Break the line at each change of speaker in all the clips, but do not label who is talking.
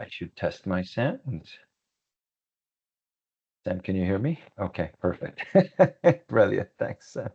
I should test my sound. Sam, can you hear me? Okay, perfect. Brilliant. Thanks, Sam.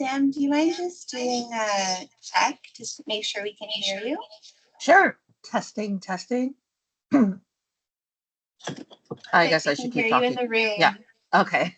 Sam, do you mind just doing a check just to make sure we can hear you?
Sure. Testing, testing. I guess I should keep
hear you in
talking.
the room.
Yeah. Okay.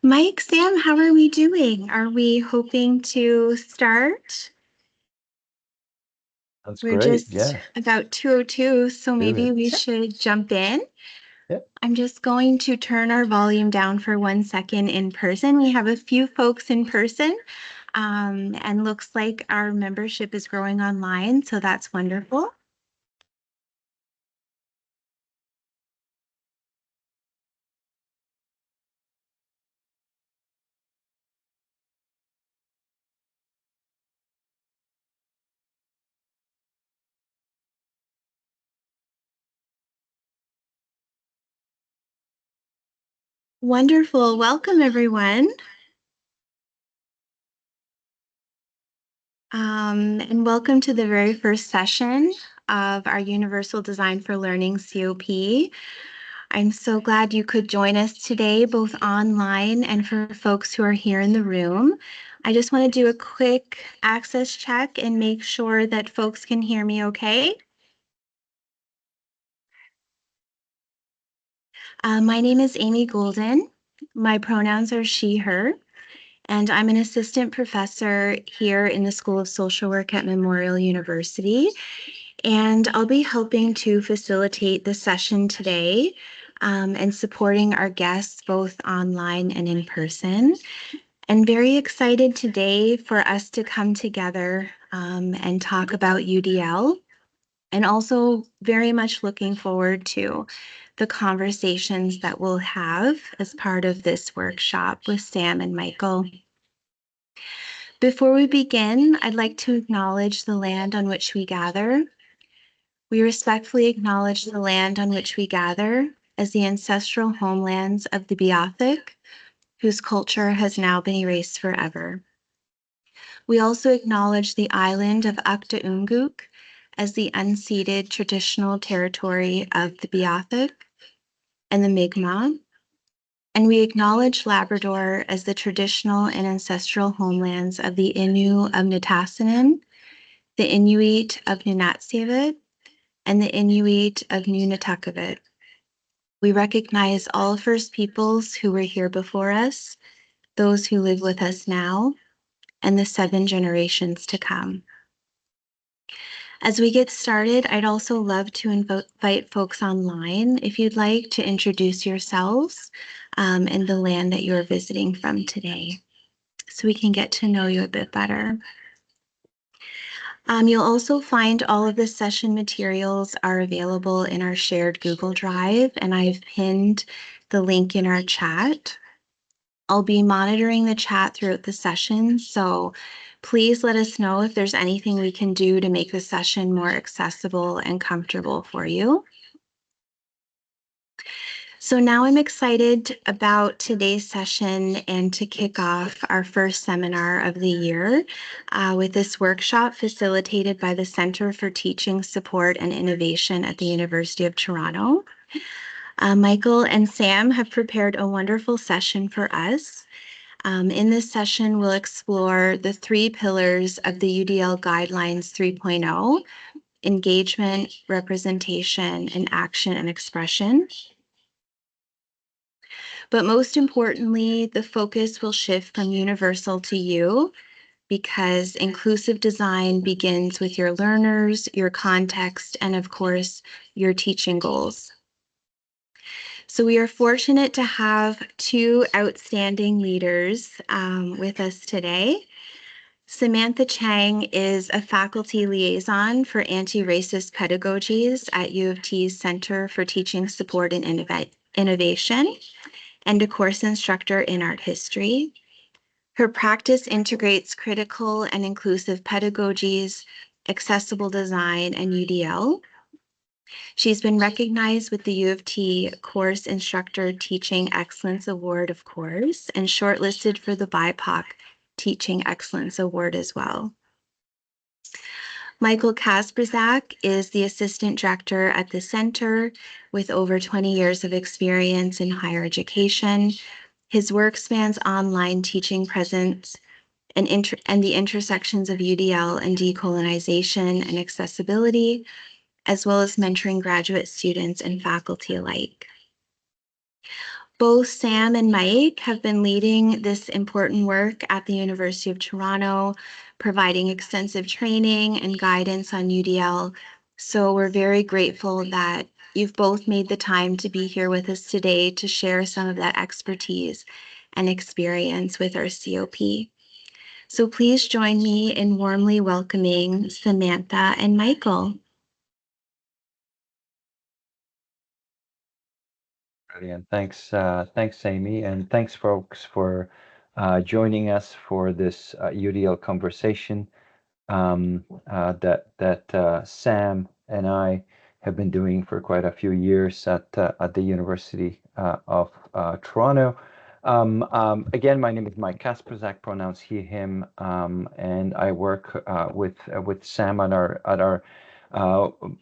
Mike, Sam, how are we doing? Are we hoping to start?
That's
We're
great.
just
Yeah.
about 2:02, so
Do
maybe
it.
we should jump in.
Yep.
I'm just going to turn our volume down for 1 second in person. We have a few folks in person, and looks like our membership is growing online, so that's wonderful. Wonderful. Welcome, everyone. And welcome to the very first session of our Universal Design for Learning COP. I'm so glad you could join us today, both online and for folks who are here in the room. I just want to do a quick access check and make sure that folks can hear me okay. My name is Amy Golden. My pronouns are she, her, and I'm an assistant professor here in the School of Social Work at Memorial University. And I'll be helping to facilitate the session today and supporting our guests both online and in person. And very excited today for us to come together and talk about UDL. And also very much looking forward to the conversations that we'll have as part of this workshop with Sam and Michael. Before we begin, I'd like to acknowledge the land on which we gather. We respectfully acknowledge the land on which we gather as the ancestral homelands of the Beothuk, whose culture has now been erased forever. We also acknowledge the island of Ukta-Unguk as the unceded traditional territory of the Beothuk and the Mi'kmaq, and we acknowledge Labrador as the traditional and ancestral homelands of the Innu of Nitassinan, the Inuit of Nunatsiavut, and the Inuit of Nunatuckavut. We recognize all First Peoples who were here before us, those who live with us now, and the 7 generations to come. As we get started, I'd also love to invite folks online if you'd like to introduce yourselves and the land that you're visiting from today, so we can get to know you a bit better. You'll also find all of the session materials are available in our shared Google Drive, and I've pinned the link in our chat. I'll be monitoring the chat throughout the session, so please let us know if there's anything we can do to make the session more accessible and comfortable for you. So now I'm excited about today's session and to kick off our first seminar of the year with this workshop facilitated by the Center for Teaching Support and Innovation at the University of Toronto. Michael and Sam have prepared a wonderful session for us. In this session, we'll explore the 3 pillars of the UDL Guidelines 3.0, engagement, representation, and action and expression. But most importantly, the focus will shift from universal to you, because inclusive design begins with your learners, your context, and of course, your teaching goals. So we are fortunate to have 2 outstanding leaders with us today. Samantha Chang is a faculty liaison for anti-racist pedagogies at U of T's Center for Teaching Support and Innovation, and a course instructor in art history. Her practice integrates critical and inclusive pedagogies, accessible design, and UDL. She's been recognized with the U of T Course Instructor Teaching Excellence Award, of course, and shortlisted for the BIPOC Teaching Excellence Award as well. Michael Kasprzak is the Assistant Director at the Center with over 20 years of experience in higher education. His work spans online teaching presence and the intersections of UDL and decolonization and accessibility, as well as mentoring graduate students and faculty alike. Both Sam and Mike have been leading this important work at the University of Toronto, providing extensive training and guidance on UDL. So we're very grateful that you've both made the time to be here with us today to share some of that expertise and experience with our COP. So please join me in warmly welcoming Samantha and Michael.
Brilliant. Thanks, Amy, and thanks, folks, for joining us for this UDL conversation that Sam and I have been doing for quite a few years at the University of Toronto. Again, my name is Mike Kasprzak, pronouns he, him, and I work with Sam at our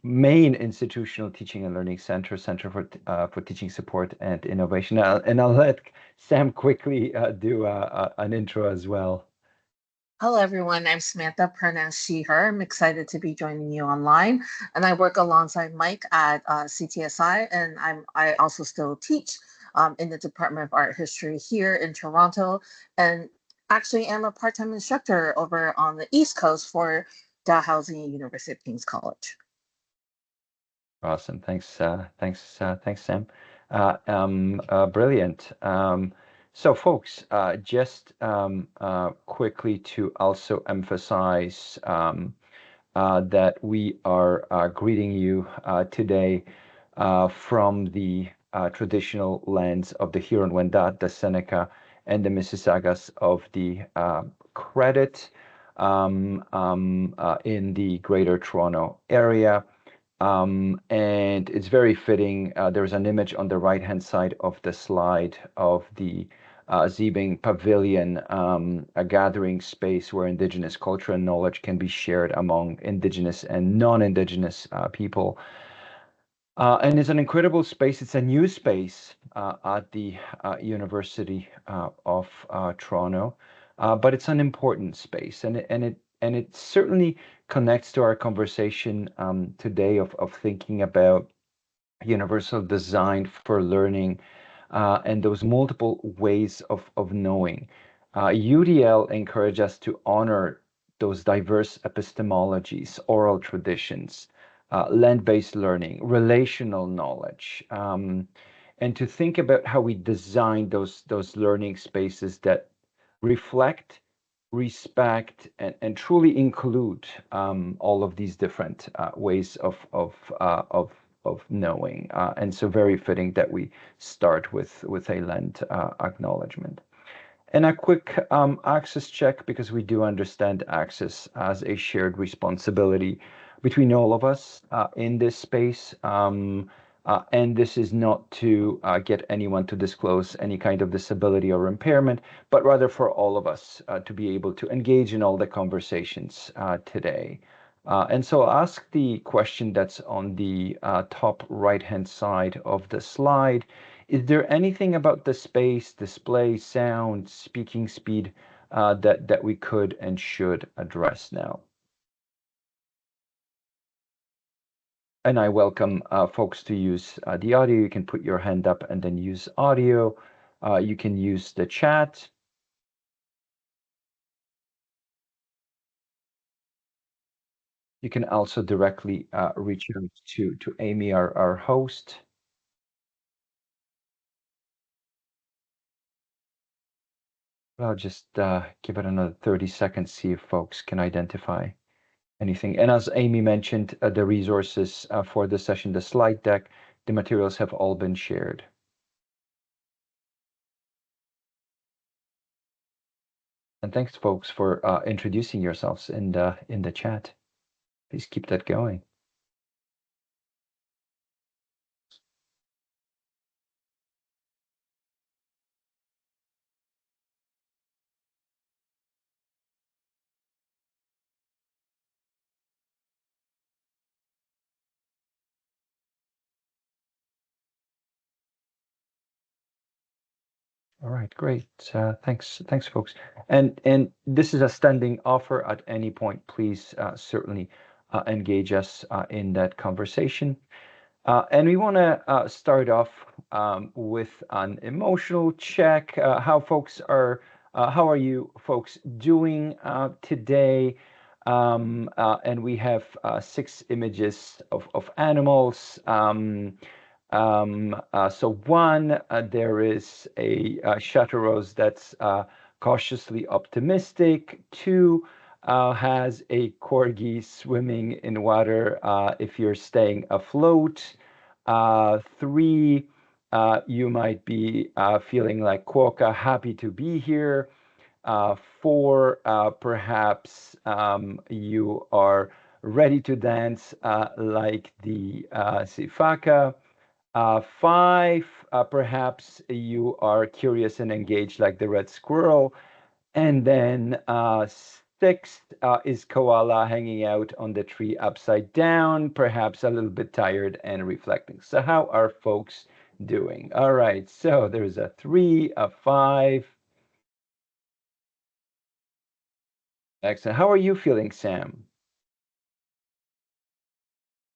main institutional teaching and learning center for teaching support and innovation. And I'll let Sam quickly do an intro as well.
Hello, everyone. I'm Samantha, pronouns she, her. I'm excited to be joining you online. And I work alongside Mike at CTSI, and I also still teach in the Department of Art History here in Toronto. And actually am a part-time instructor over on the East Coast for Dalhousie University of King's College.
Awesome. Thanks, Sam. Brilliant. So, folks, just quickly to also emphasize that we are greeting you today from the traditional lands of the Huron-Wendat, the Seneca, and the Mississaugas of the Credit in the Greater Toronto area. And it's very fitting. There's an image on the right-hand side of the slide of the Zibing Pavilion, a gathering space where Indigenous culture and knowledge can be shared among Indigenous and non-Indigenous people. And it's an incredible space. It's a new space at the University of Toronto, but it's an important space, and it certainly connects to our conversation today of thinking about universal design for learning and those multiple ways of knowing. UDL encourages us to honor those diverse epistemologies, oral traditions, land-based learning, relational knowledge, and to think about how we design those learning spaces that reflect, respect, and truly include all of these different ways of knowing. And so very fitting that we start with a land acknowledgement. And a quick access check, because we do understand access as a shared responsibility between all of us in this space. And this is not to get anyone to disclose any kind of disability or impairment, but rather for all of us to be able to engage in all the conversations today. And so I'll ask the question that's on the top right-hand side of the slide. Is there anything about the space, display, sound, speaking speed that we could and should address now? And I welcome folks to use the audio. You can put your hand up and then use audio. You can use the chat. You can also directly reach out to Amy, our host. I'll just give it another 30 seconds, see if folks can identify anything. And as Amy mentioned, the resources for the session, the slide deck, the materials have all been shared. And thanks, folks, for introducing yourselves in the chat. Please keep that going. All right, great. Thanks, folks. And this is a standing offer. At any point, please certainly engage us in that conversation. And we want to start off with an emotional check. How are you folks doing today? And we have 6 images of animals. So one, there is a Chatteros that's cautiously optimistic. 2 has a corgi swimming in water if you're staying afloat. 3, you might be feeling like quokka, happy to be here. 4, perhaps you are ready to dance like the sifaka. 5, perhaps you are curious and engaged like the red squirrel. And then 6 is koala hanging out on the tree upside down, perhaps a little bit tired and reflecting. So how are folks doing? All right, so there's a 3, a 5. Excellent. How are you feeling, Sam?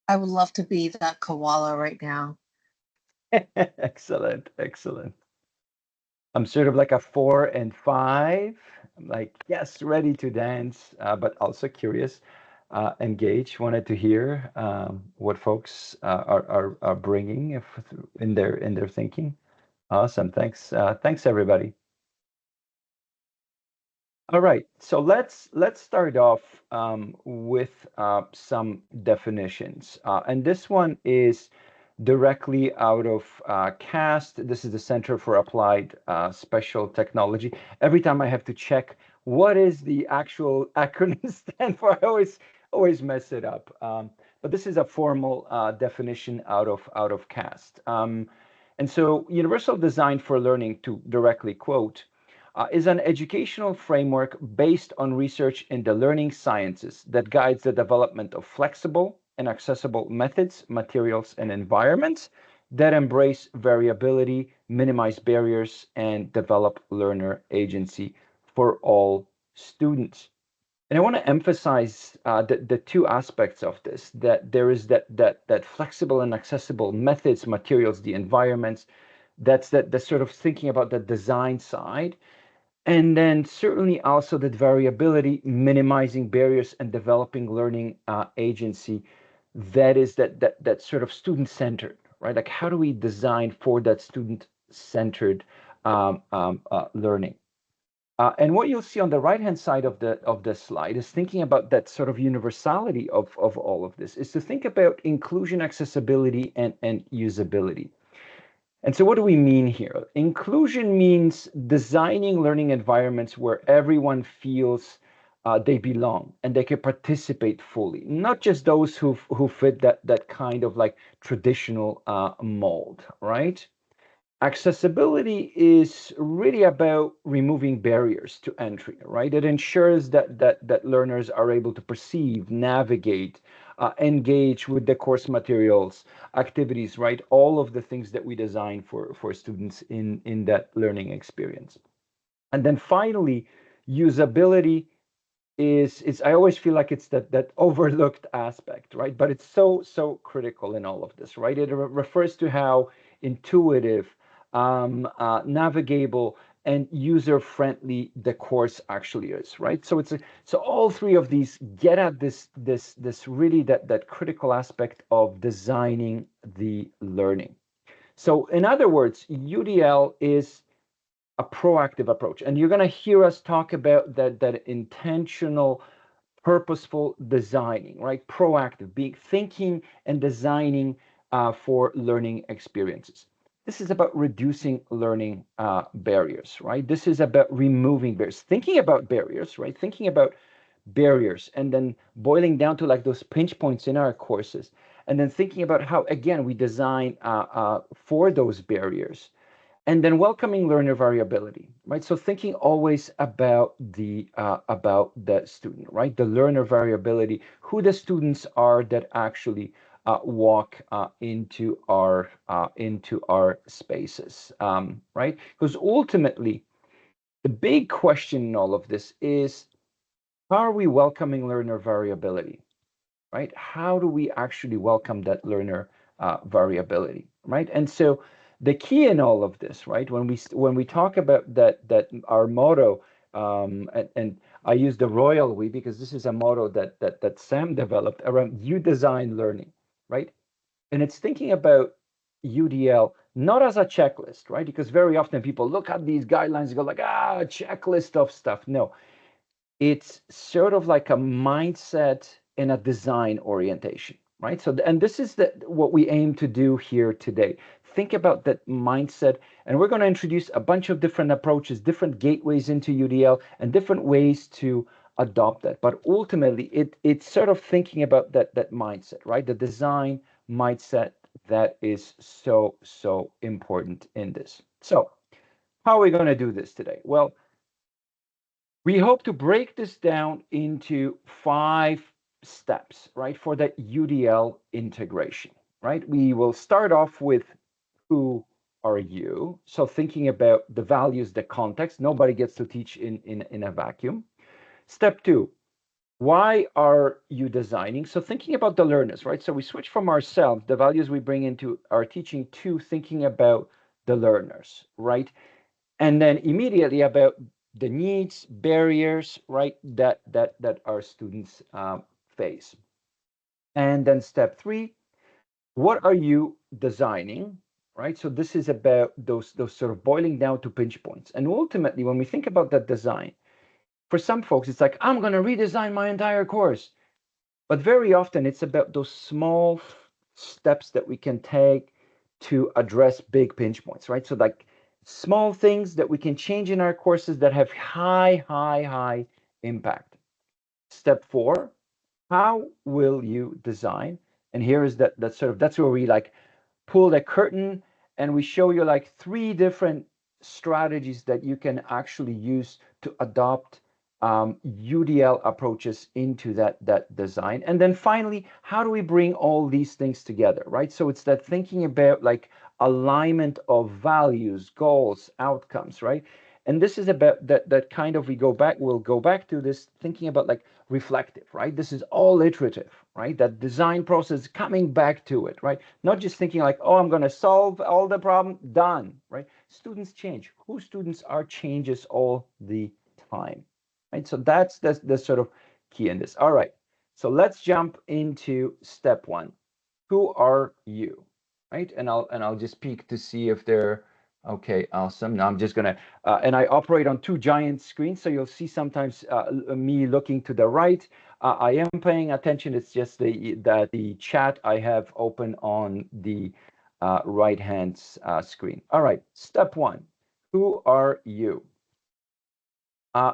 I would love to be that koala right now.
Excellent, excellent. I'm sort of like a 4 and 5. I'm like, yes, ready to dance, but also curious, engaged. Wanted to hear what folks are bringing in their thinking. Awesome. Thanks everybody. All right, so let's start off with some definitions, and this one is directly out of CAST. This is the Center for Applied Special Technology. Every time I have to check what is the actual acronym stand for, I always mess it up. But this is a formal definition out of CAST. And so, universal design for learning, to directly quote, is an educational framework based on research in the learning sciences that guides the development of flexible and accessible methods, materials, and environments that embrace variability, minimize barriers, and develop learner agency for all students. And I want to emphasize the 2 aspects of this, that there is that flexible and accessible methods, materials, the environments. That's the sort of thinking about the design side. And then certainly also that variability, minimizing barriers and developing learning agency. That is that sort of student-centered, right? Like how do we design for that student-centered learning? And what you'll see on the right-hand side of the slide is thinking about that sort of universality of all of this, is to think about inclusion, accessibility, and usability. And so what do we mean here? Inclusion means designing learning environments where everyone feels they belong and they can participate fully, not just those who fit that kind of like traditional mold, right? Accessibility is really about removing barriers to entry, right? It ensures that learners are able to perceive, navigate, engage with the course materials, activities, right? All of the things that we design for students in that learning experience. And then finally, usability is I always feel like it's that overlooked aspect, right? But it's so critical in all of this, right? It refers to how intuitive, navigable, and user-friendly the course actually is, right? So so all 3 of these get at this really that critical aspect of designing the learning. So in other words, UDL is a proactive approach, and you're going to hear us talk about that intentional, purposeful designing, right? Proactive, being thinking and designing for learning experiences. This is about reducing learning barriers, right? This is about removing barriers, thinking about barriers, right? Thinking about barriers, and then boiling down to like those pinch points in our courses, and then thinking about how, again, we design for those barriers, and then welcoming learner variability, right? So thinking always about the student, right? The learner variability, who the students are that actually walk into our spaces, right? Because ultimately, the big question in all of this is, how are we welcoming learner variability, right? How do we actually welcome that learner variability, right? And so the key in all of this, right? When we talk about that our motto, and I use the royal we because this is a motto that Sam developed around you design learning, right? And it's thinking about UDL not as a checklist, right? Because very often people look at these guidelines and go like, a checklist of stuff. No, it's sort of like a mindset and a design orientation, right? So, and this is what we aim to do here today. Think about that mindset, and we're going to introduce a bunch of different approaches, different gateways into UDL, and different ways to adopt that. But ultimately, it's sort of thinking about that mindset, right? The design mindset that is so important in this. So, how are we going to do this today? Well, we hope to break this down into 5 steps, right, for the UDL integration, right? We will start off with who are you? So thinking about the values, the context. Nobody gets to teach in a vacuum. Step 2, why are you designing? So thinking about the learners, right? So we switch from ourselves, the values we bring into our teaching, to thinking about the learners, right? And then immediately about the needs, barriers, right, that our students face. And then step 3, what are you designing, right? So this is about those sort of boiling down to pinch points. And ultimately, when we think about that design, for some folks, it's like, I'm going to redesign my entire course. But very often, it's about those small steps that we can take to address big pinch points, right? So like small things that we can change in our courses that have high impact. Step 4, how will you design? And here is that's where we like pull the curtain and we show you like 3 different strategies that you can actually use to adopt UDL approaches into that design. And then finally, how do we bring all these things together, right? So it's that thinking about like alignment of values, goals, outcomes, right? And this is about that kind of we'll go back to this thinking about like reflective, right? This is all iterative, right? That design process coming back to it, right? Not just thinking like, oh, I'm going to solve all the problem, done, right? Students change. Who students are changes all the time, right? So that's the sort of key in this. All right. So let's jump into step 1. Who are you, right? And I'll just peek to see if they're okay. Awesome. Now I'm just gonna and I operate on 2 giant screens, so you'll see sometimes me looking to the right. I am paying attention. It's just the chat I have open on the right hand screen. All right. Step 1. Who are you?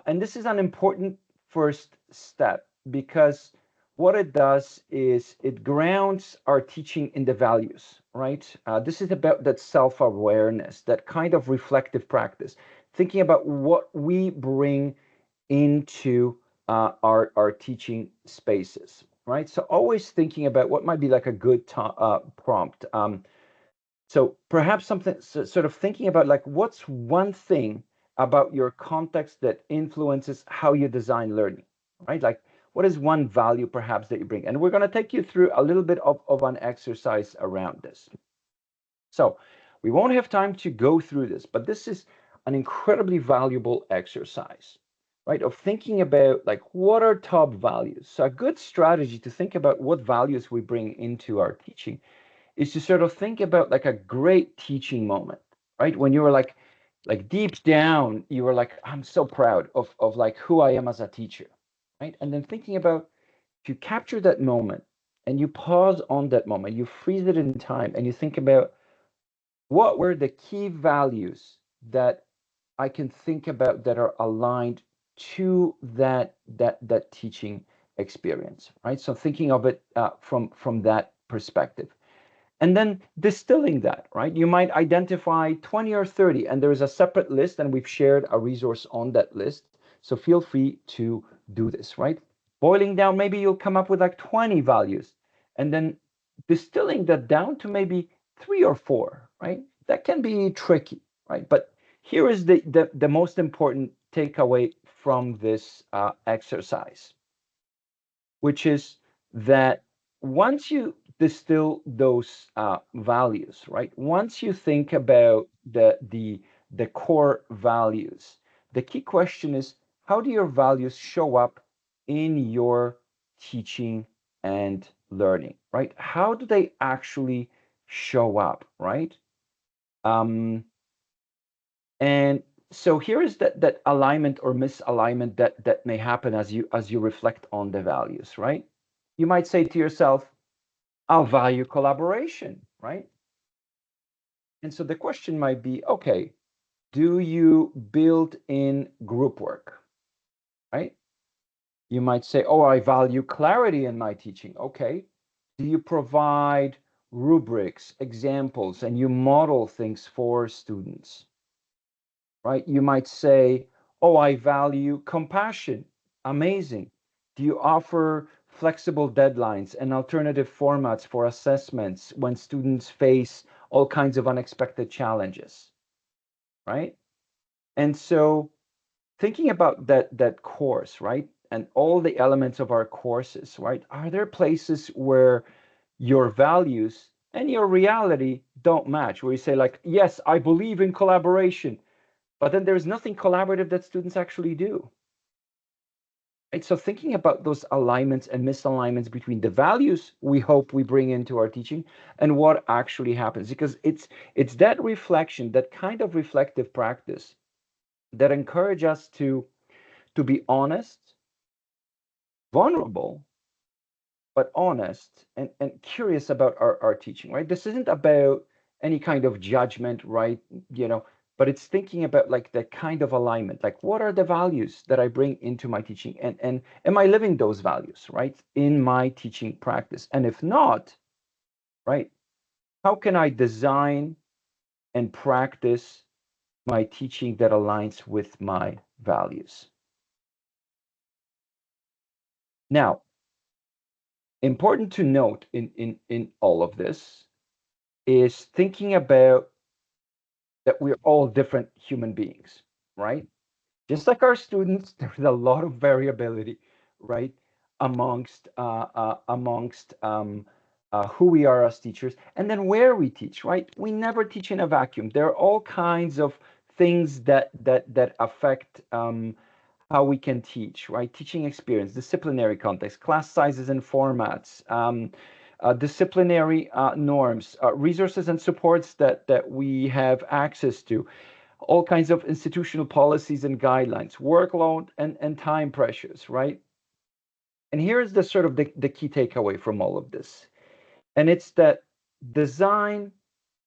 And this is an important first step because what it does is it grounds our teaching in the values, right? This is about that self-awareness, that kind of reflective practice, thinking about what we bring into our teaching spaces, right? So always thinking about what might be like a good prompt. So perhaps something sort of thinking about like what's one thing about your context that influences how you design learning, right? Like what is one value perhaps that you bring? And we're going to take you through a little bit of an exercise around this. So we won't have time to go through this, but this is an incredibly valuable exercise, right? Of thinking about like what are top values. So a good strategy to think about what values we bring into our teaching is to sort of think about like a great teaching moment, right? When you were like deep down, you were like, I'm so proud of like who I am as a teacher, right? And then thinking about if you capture that moment and you pause on that moment, you freeze it in time and you think about what were the key values that I can think about that are aligned to that teaching experience, right? So thinking of it from that perspective. And then distilling that, right? You might identify 20 or 30, and there is a separate list, and we've shared a resource on that list. So feel free to do this, right? Boiling down, maybe you'll come up with like 20 values, and then distilling that down to maybe 3 or 4, right? That can be tricky, right? But here is the most important takeaway from this exercise, which is that once you distill those values, right? Once you think about the core values, the key question is, how do your values show up in your teaching and learning, right? How do they actually show up, right? And so here is that alignment or misalignment that may happen as you reflect on the values, right? You might say to yourself, I'll value collaboration, right? And so the question might be, okay, do you build in group work, right? You might say, oh, I value clarity in my teaching. Okay. Do you provide rubrics, examples, and you model things for students, right? You might say, oh, I value compassion. Amazing. Do you offer flexible deadlines and alternative formats for assessments when students face all kinds of unexpected challenges, right? And so thinking about that course, right? And all the elements of our courses, right? Are there places where your values and your reality don't match, where you say like, yes, I believe in collaboration, but then there's nothing collaborative that students actually do. Right? So thinking about those alignments and misalignments between the values we hope we bring into our teaching and what actually happens, because it's that reflection, that kind of reflective practice that encourage us to be honest, vulnerable, but honest and curious about our teaching, right? This isn't about any kind of judgment, right? But it's thinking about like the kind of alignment, like what are the values that I bring into my teaching, and am I living those values, right, in my teaching practice? And if not, right, how can I design and practice my teaching that aligns with my values? Now, important to note in all of this is thinking about that we're all different human beings, right? Just like our students, there's a lot of variability, right, amongst who we are as teachers, and then where we teach, right? We never teach in a vacuum. There are all kinds of things that affect how we can teach, right? Teaching experience, disciplinary context, class sizes and formats, disciplinary norms, resources and supports that we have access to, all kinds of institutional policies and guidelines, workload and time pressures, right? And here's the sort of the key takeaway from all of this. And it's that design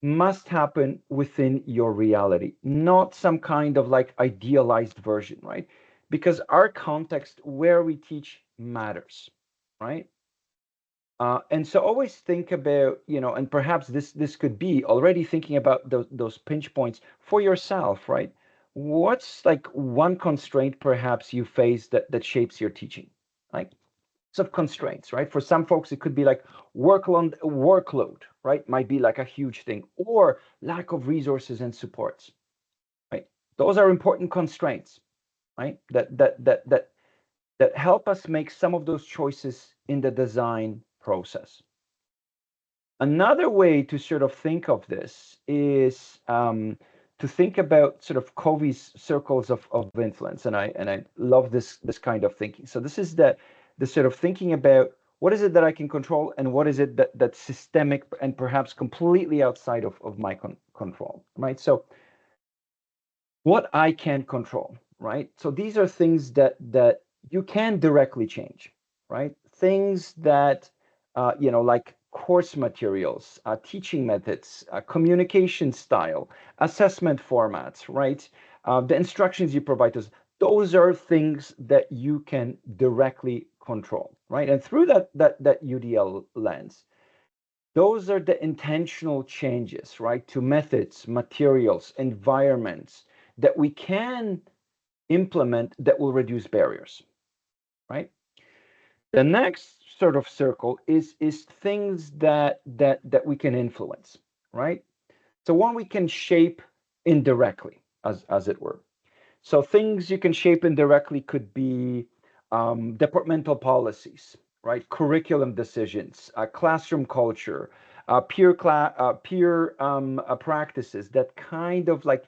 must happen within your reality, not some kind of like idealized version, right? Because our context where we teach matters, right? And so always think about, and perhaps this could be already thinking about those pinch points for yourself, right? What's like one constraint perhaps you face that shapes your teaching? Like of constraints, right? For some folks, it could be like workload, right? Might be like a huge thing, or lack of resources and supports, right? Those are important constraints, right? That help us make some of those choices in the design process. Another way to sort of think of this is to think about sort of Covey's circles of influence, and I love this kind of thinking. So this is the sort of thinking about what is it that I can control and what is it that's systemic and perhaps completely outside of my control, right? So what I can control, right? So these are things that you can directly change, right? Things that like course materials, teaching methods, communication style, assessment formats, right? The instructions you provide us, those are things that you can directly control, right? And through that UDL lens, those are the intentional changes, right, to methods, materials, environments that we can implement that will reduce barriers, right? The next sort of circle is things that we can influence, right? So one we can shape indirectly, as it were. So things you can shape indirectly could be departmental policies, right? Curriculum decisions, classroom culture, peer practices that kind of like,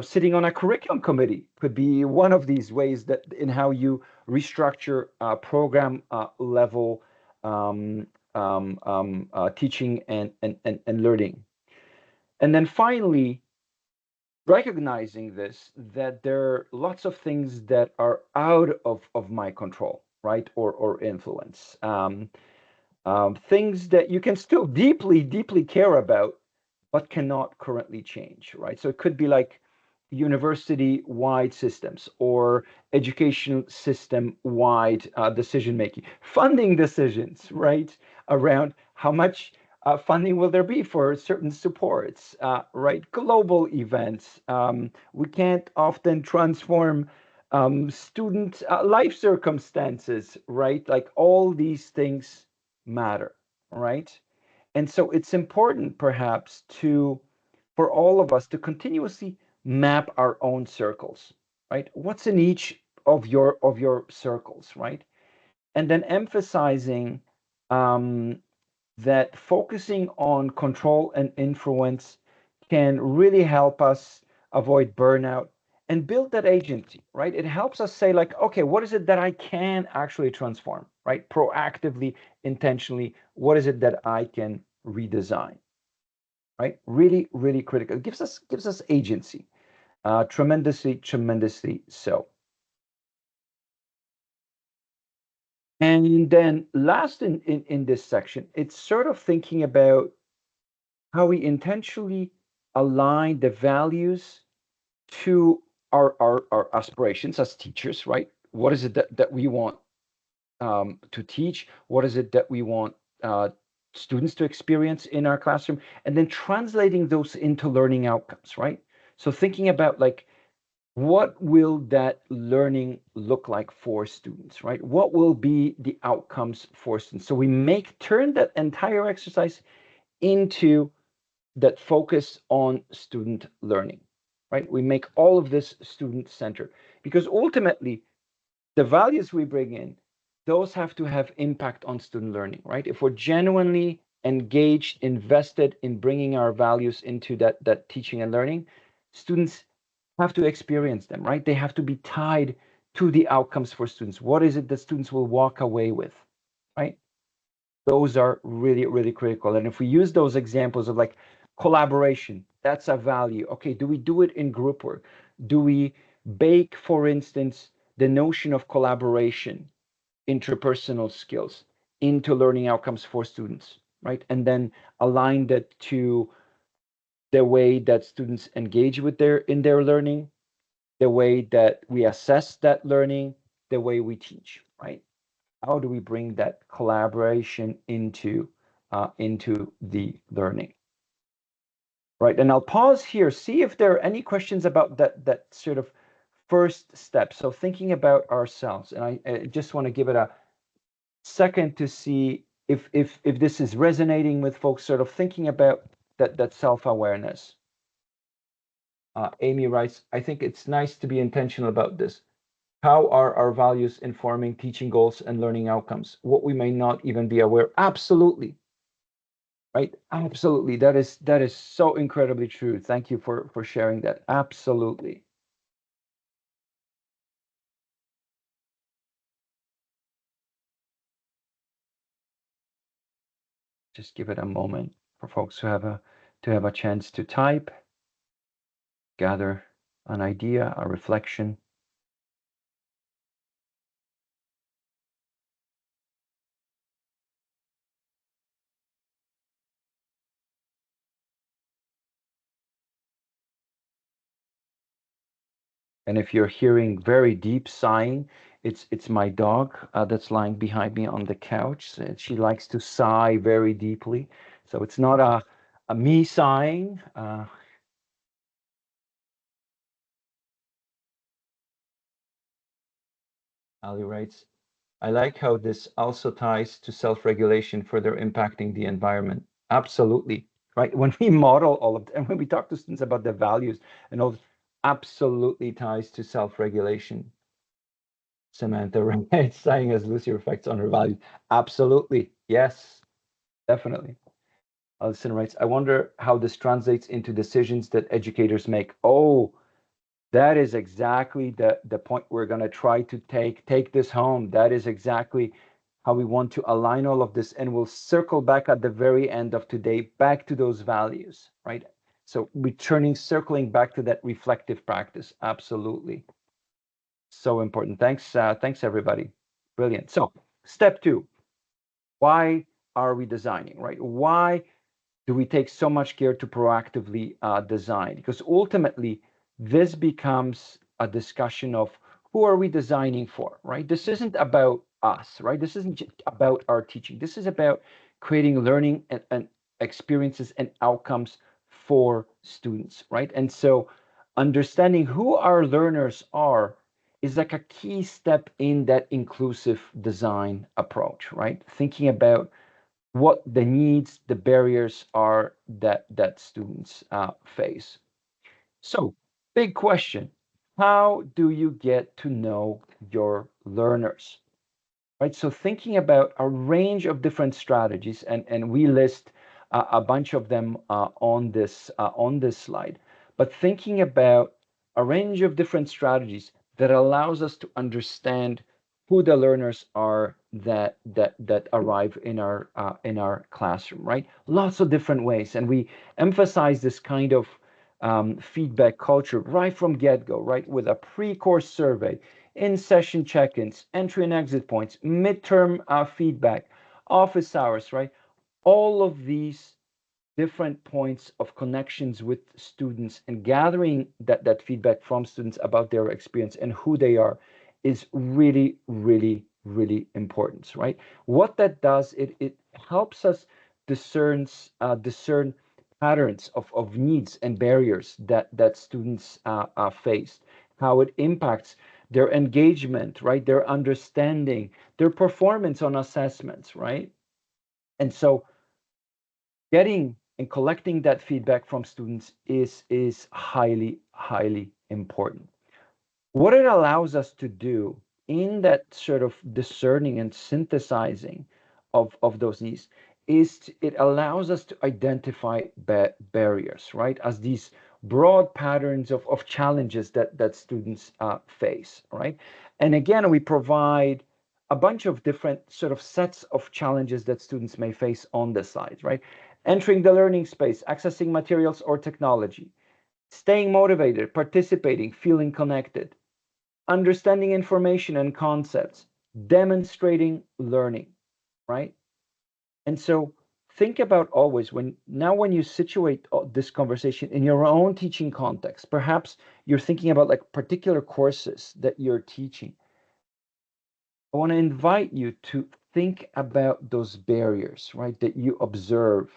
sitting on a curriculum committee could be one of these ways that in how you restructure program level teaching and learning. And then finally, recognizing this, that there are lots of things that are out of my control, right? Or influence. Things that you can still deeply, deeply care about, but cannot currently change, right? So it could be like university-wide systems or education system-wide decision making, funding decisions, right? Around how much funding will there be for certain supports, right? Global events. We can't often transform student life circumstances, right? Like all these things matter, right? And so it's important perhaps for all of us to continuously map our own circles, right? What's in each of your circles, right? And then emphasizing that focusing on control and influence can really help us avoid burnout and build that agency, right? It helps us say, like, okay, what is it that I can actually transform, right? Proactively, intentionally, what is it that I can redesign, right? Really, really critical. It gives us agency, tremendously so. And then last in this section, it's sort of thinking about how we intentionally align the values to our aspirations as teachers, right? What is it that we want to teach? What is it that we want students to experience in our classroom? And then translating those into learning outcomes, right? So thinking about like, what will that learning look like for students, right? What will be the outcomes for students? So we turn that entire exercise into that focus on student learning, right? We make all of this student-centered because ultimately the values we bring in, those have to have impact on student learning, right? If we're genuinely engaged, invested in bringing our values into that teaching and learning, students have to experience them, right? They have to be tied to the outcomes for students. What is it that students will walk away with, right? Those are really, really critical. And if we use those examples of like collaboration, that's a value. Okay, do we do it in group work? Do we bake, for instance, the notion of collaboration, interpersonal skills into learning outcomes for students, right? And then align that to the way that students engage with in their learning, the way that we assess that learning, the way we teach, right? How do we bring that collaboration into the learning, right? And I'll pause here, see if there are any questions about that sort of first step. So thinking about ourselves, and I just want to give it a second to see if this is resonating with folks, sort of thinking about that self-awareness. Amy writes, I think it's nice to be intentional about this. How are our values informing teaching goals and learning outcomes? What we may not even be aware. Absolutely. Right? Absolutely. That is so incredibly true. Thank you for sharing that. Absolutely. Just give it a moment for folks to have a chance to type, gather an idea, a reflection. And if you're hearing very deep sighing, it's my dog that's lying behind me on the couch. She likes to sigh very deeply. So it's not a me sighing. Ali writes, I like how this also ties to self-regulation, further impacting the environment. Absolutely, right? When we model all of, and when we talk to students about the values and all, absolutely ties to self-regulation. Samantha, right? Saying as Lucy reflects on her values. Absolutely. Yes, definitely. Alison writes, I wonder how this translates into decisions that educators make. Oh, that is exactly the point we're going to try to take this home. That is exactly how we want to align all of this, and we'll circle back at the very end of today back to those values, right? So circling back to that reflective practice. Absolutely. So important. Thanks everybody. Brilliant. So step 2, why are we designing, right? Why do we take so much care to proactively design? Because ultimately, this becomes a discussion of who are we designing for, right? This isn't about us, right? This isn't just about our teaching. This is about creating learning and experiences and outcomes for students, right? And so understanding who our learners are is like a key step in that inclusive design approach, right? Thinking about what the needs, the barriers are that students face. So, big question: how do you get to know your learners? Right. So, thinking about a range of different strategies, and we list a bunch of them on this slide. But thinking about a range of different strategies that allows us to understand who the learners are that arrive in our classroom, right? Lots of different ways, and we emphasize this kind of feedback culture right from get-go, right? With a pre-course survey, in-session check-ins, entry and exit points, midterm feedback, office hours, right? All of these different points of connections with students and gathering that feedback from students about their experience and who they are is really, really, really important, right? What that does, it helps us discern patterns of needs and barriers that students face, how it impacts their engagement, right? Their understanding, their performance on assessments, right? And so getting and collecting that feedback from students is highly important. What it allows us to do in that sort of discerning and synthesizing of those needs is it allows us to identify barriers, right, as these broad patterns of challenges that students face, right? And again, we provide a bunch of different sort of sets of challenges that students may face on the slides, right? Entering the learning space, accessing materials or technology, staying motivated, participating, feeling connected, understanding information and concepts, demonstrating learning, right? And so think about always when you situate this conversation in your own teaching context, perhaps you're thinking about like particular courses that you're teaching. I want to invite you to think about those barriers, right, that you observe,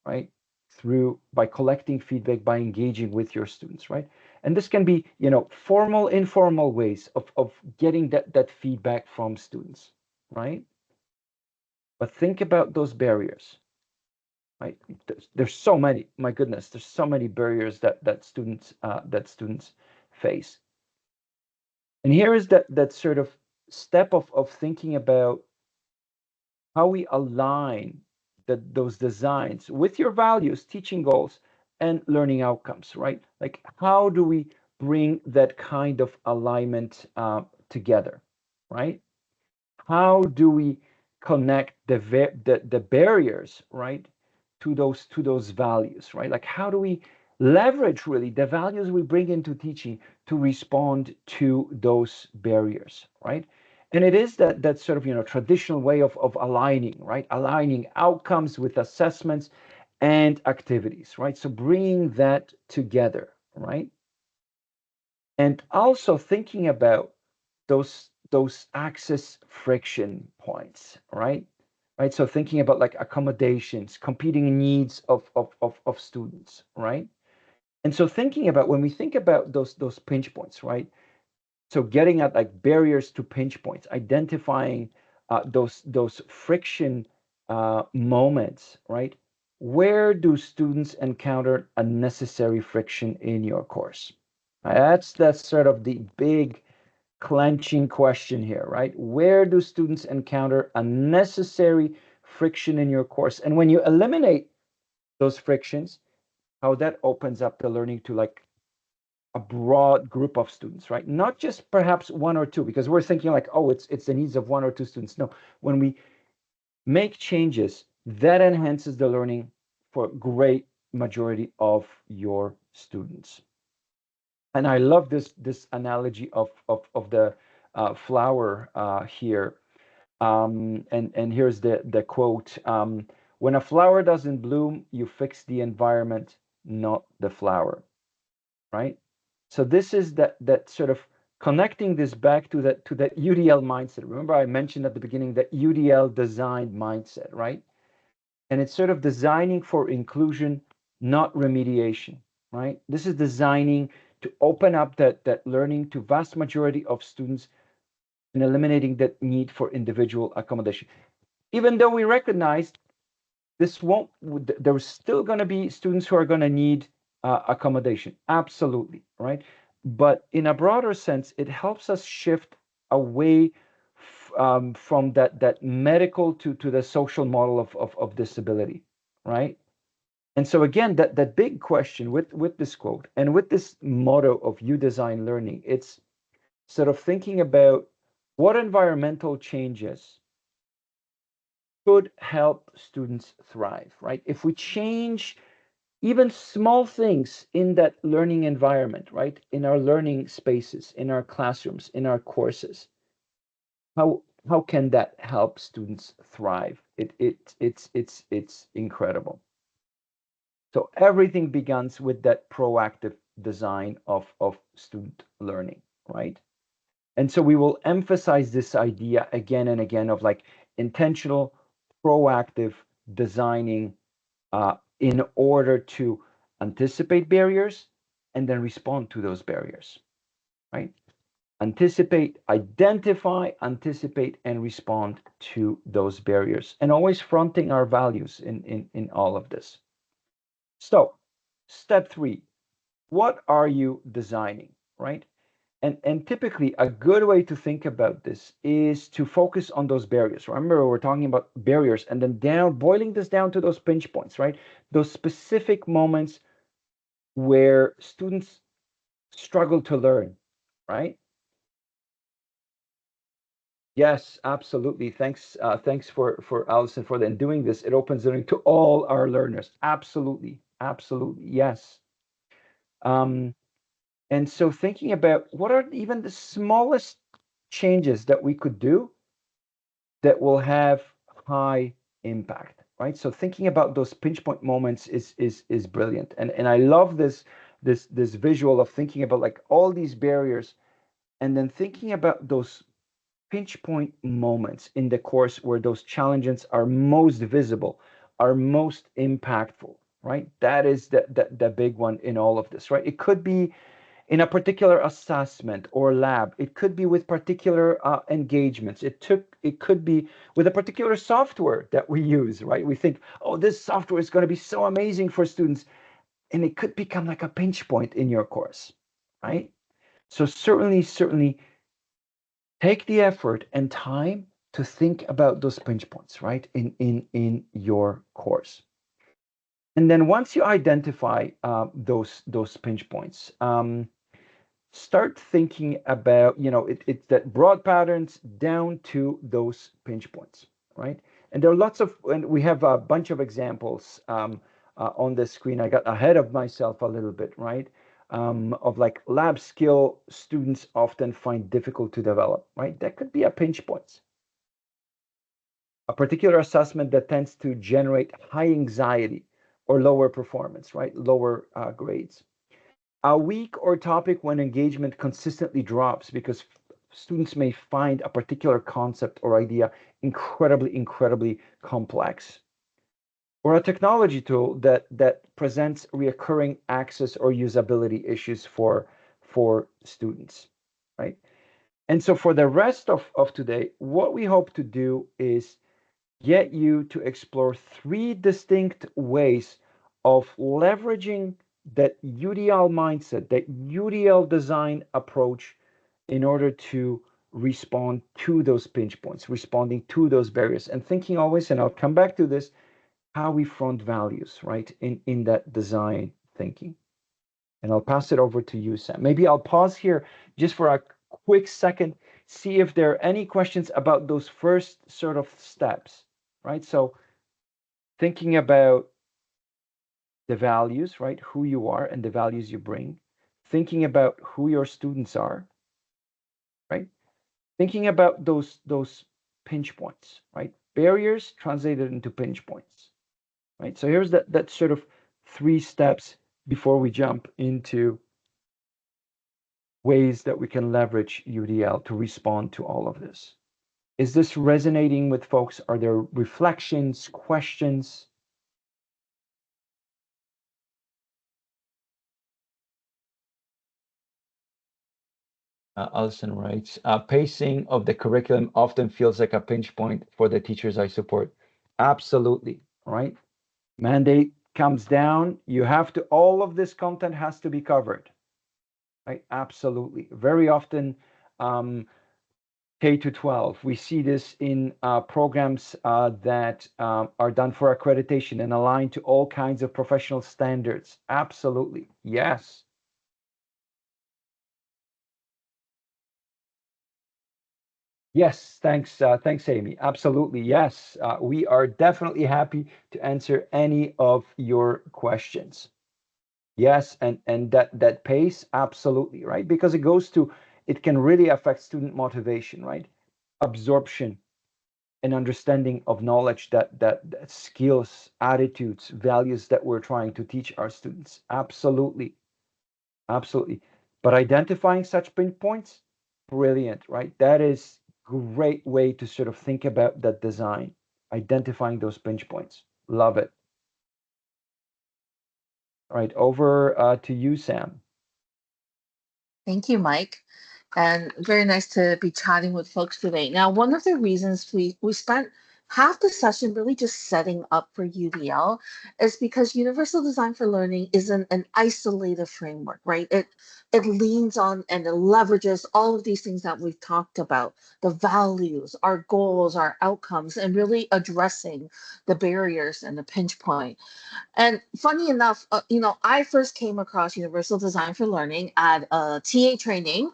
right, through by collecting feedback, by engaging with your students, right? And this can be, formal, informal ways of getting that feedback from students, right? But think about those barriers, right? There's so many. My goodness, there's so many barriers that students face. And here is that sort of step of thinking about how we align those designs with your values, teaching goals, and learning outcomes, right? Like, how do we bring that kind of alignment together, right? How do we connect the barriers, right, to those values, right? Like, how do we leverage really the values we bring into teaching to respond to those barriers, right? And it is that sort of traditional way of aligning, right? Aligning outcomes with assessments and activities, right? So bringing that together, right? And also thinking about those access friction points, right? Right. So thinking about like accommodations, competing needs of students, right? And so thinking about when we think about those pinch points, right? So getting at like barriers to pinch points, identifying those friction moments, right? Where do students encounter unnecessary friction in your course? That's sort of the big clenching question here, right? Where do students encounter unnecessary friction in your course? And when you eliminate those frictions, how that opens up the learning to like a broad group of students, right? Not just perhaps one or two, because we're thinking like, oh, it's the needs of one or two students. No, when we make changes, that enhances the learning for a great majority of your students. And I love this analogy of the flower here. And here's the quote. When a flower doesn't bloom, you fix the environment, not the flower, right? So this is that sort of connecting this back to that UDL mindset. Remember I mentioned at the beginning that UDL designed mindset, right? And it's sort of designing for inclusion, not remediation, right? This is designing to open up that learning to vast majority of students and eliminating that need for individual accommodation. Even though we recognize this won't, there's still going to be students who are going to need accommodation, absolutely, right? But in a broader sense, it helps us shift away from that medical to the social model of disability, right? And so again, that big question with this quote and with this motto of you design learning, it's sort of thinking about what environmental changes could help students thrive, right? If we change even small things in that learning environment, right? In our learning spaces, in our classrooms, in our courses, how can that help students thrive? It's incredible. So everything begins with that proactive design of student learning, right? And so we will emphasize this idea again and again of like intentional, proactive designing in order to anticipate barriers and then respond to those barriers, right? Anticipate, identify, anticipate, and respond to those barriers, and always fronting our values in all of this. So, step 3, what are you designing, right? And typically a good way to think about this is to focus on those barriers. Remember, we're talking about barriers and then boiling this down to those pinch points, right? Those specific moments where students struggle to learn, right? Yes, absolutely. Thanks for Allison for then doing this. It opens learning to all our learners. Absolutely, absolutely, yes. And so thinking about what are even the smallest changes that we could do that will have high impact, right? So thinking about those pinch point moments is brilliant. And I love this visual of thinking about like all these barriers and then thinking about those pinch point moments in the course where those challenges are most visible, are most impactful, right? That is the big one in all of this, right? It could be in a particular assessment or lab. It could be with particular engagements. It could be with a particular software that we use, right? We think, oh, this software is going to be so amazing for students, and it could become like a pinch point in your course, right? So certainly take the effort and time to think about those pinch points, right? In your course. And then once you identify those pinch points, start thinking about, it's that broad patterns down to those pinch points, right? And there are and we have a bunch of examples on the screen. I got ahead of myself a little bit, right? Of like lab skill students often find difficult to develop, right? That could be a pinch point. A particular assessment that tends to generate high anxiety or lower performance, right? Lower grades. A week or topic when engagement consistently drops because students may find a particular concept or idea incredibly complex, or a technology tool that presents reoccurring access or usability issues for students, right? And so for the rest of today, what we hope to do is get you to explore 3 distinct ways of leveraging that UDL mindset, that UDL design approach in order to respond to those pinch points, responding to those barriers, and thinking always, and I'll come back to this, how we front values, right, in that design thinking. And I'll pass it over to you, Sam. Maybe I'll pause here just for a quick second, see if there are any questions about those first sort of steps, right? So thinking about the values, right, who you are and the values you bring, thinking about who your students are, right? Thinking about those pinch points, right? Barriers translated into pinch points, right? So here's that sort of 3 steps before we jump into ways that we can leverage UDL to respond to all of this. Is this resonating with folks? Are there reflections, questions? Allison writes, pacing of the curriculum often feels like a pinch point for the teachers I support. Absolutely, right? Mandate comes down. You have to, all of this content has to be covered, right? Absolutely. Very often, K to 12, we see this in programs that are done for accreditation and aligned to all kinds of professional standards. Absolutely, yes. Yes, thanks, Amy. Absolutely, yes. We are definitely happy to answer any of your questions. Yes, and that pace, absolutely, right? Because it can really affect student motivation, right? Absorption and understanding of knowledge, that skills, attitudes, values that we're trying to teach our students. Absolutely, absolutely. But identifying such pinpoints, brilliant, right? That is great way to sort of think about that design, identifying those pinch points. Love it. All right, over to you, Sam.
Thank you, Mike. And very nice to be chatting with folks today. Now, one of the reasons we spent half the session really just setting up for UDL is because Universal Design for Learning isn't an isolated framework, right? It leans on and it leverages all of these things that we've talked about, the values, our goals, our outcomes, and really addressing the barriers and the pinch point. And funny enough, I first came across Universal Design for Learning at a TA training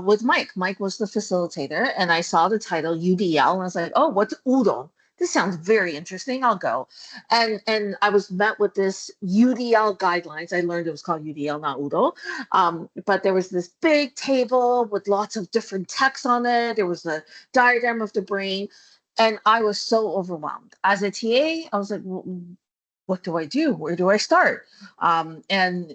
with Mike. Mike was the facilitator, and I saw the title UDL, and I was like, oh, what's UDO? This sounds very interesting. I'll go. And I was met with this UDL guidelines. I learned it was called UDL, not UDO. But there was this big table with lots of different text on it. There was a diagram of the brain. And I was so overwhelmed. As a TA, I was like, what do I do? Where do I start? Feeling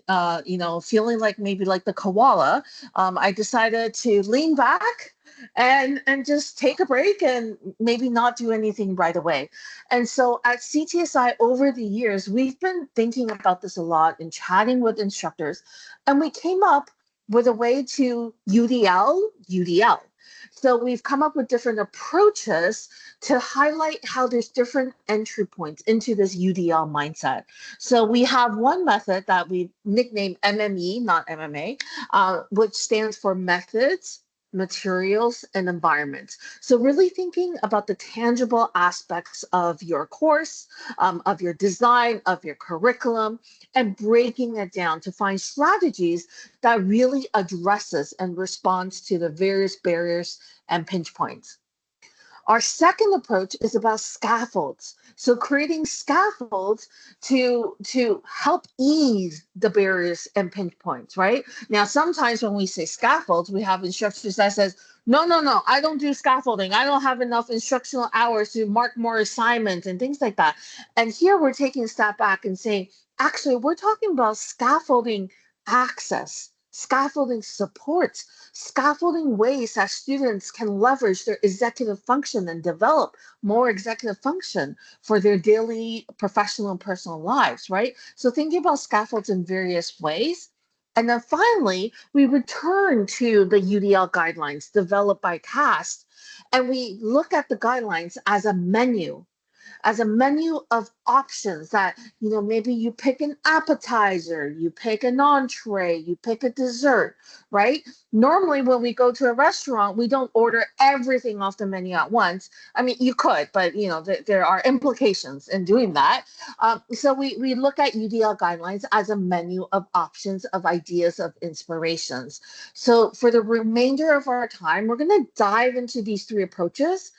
like maybe like the koala, I decided to lean back and just take a break and maybe not do anything right away. And so at CTSI over the years, we've been thinking about this a lot and chatting with instructors, and we came up with a way to UDL. So we've come up with different approaches to highlight how there's different entry points into this UDL mindset. So we have one method that we nicknamed MME, not MMA, which stands for methods, materials, and environments. So really thinking about the tangible aspects of your course, of your design, of your curriculum, and breaking it down to find strategies that really addresses and responds to the various barriers and pinch points. Our second approach is about scaffolds. So creating scaffolds to help ease the barriers and pinch points, right? Now, sometimes when we say scaffolds, we have instructors that says, no, I don't do scaffolding. I don't have enough instructional hours to mark more assignments and things like that. And here we're taking a step back and saying, actually, we're talking about scaffolding access, scaffolding supports, scaffolding ways that students can leverage their executive function and develop more executive function for their daily professional and personal lives, right? So thinking about scaffolds in various ways. And then finally, we return to the UDL guidelines developed by CAST, and we look at the guidelines as a menu, as a menu of options that, maybe you pick an appetizer, you pick an entree, you pick a dessert, right? Normally, when we go to a restaurant, we don't order everything off the menu at once. I mean, you could, but there are implications in doing that. So we look at UDL guidelines as a menu of options, of ideas, of inspirations. So for the remainder of our time, we're going to dive into these three approaches,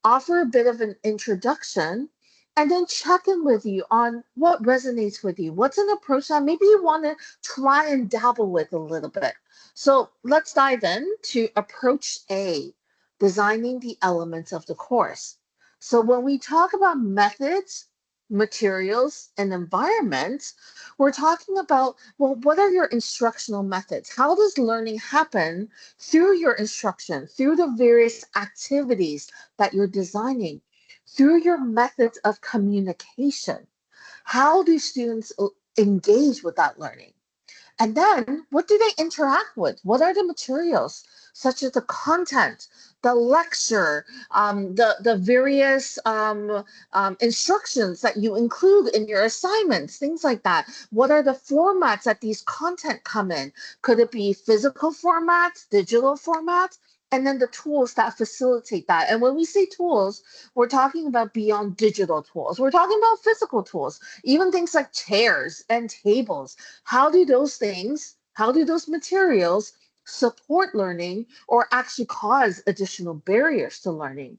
offer a bit of an introduction, and then check in with you on what resonates with you. What's an approach that maybe you want to try and dabble with a little bit? So let's dive in to approach A, designing the elements of the course. So when we talk about methods, materials, and environments, we're talking about, well, what are your instructional methods? How does learning happen through your instruction, through the various activities that you're designing, through your methods of communication? How do students engage with that learning? And then what do they interact with? What are the materials, such as the content, the lecture, the various instructions that you include in your assignments, things like that? What are the formats that these content come in? Could it be physical formats, digital formats? And then the tools that facilitate that. And when we say tools, we're talking about beyond digital tools. We're talking about physical tools, even things like chairs and tables. How do those things, how do those materials support learning or actually cause additional barriers to learning?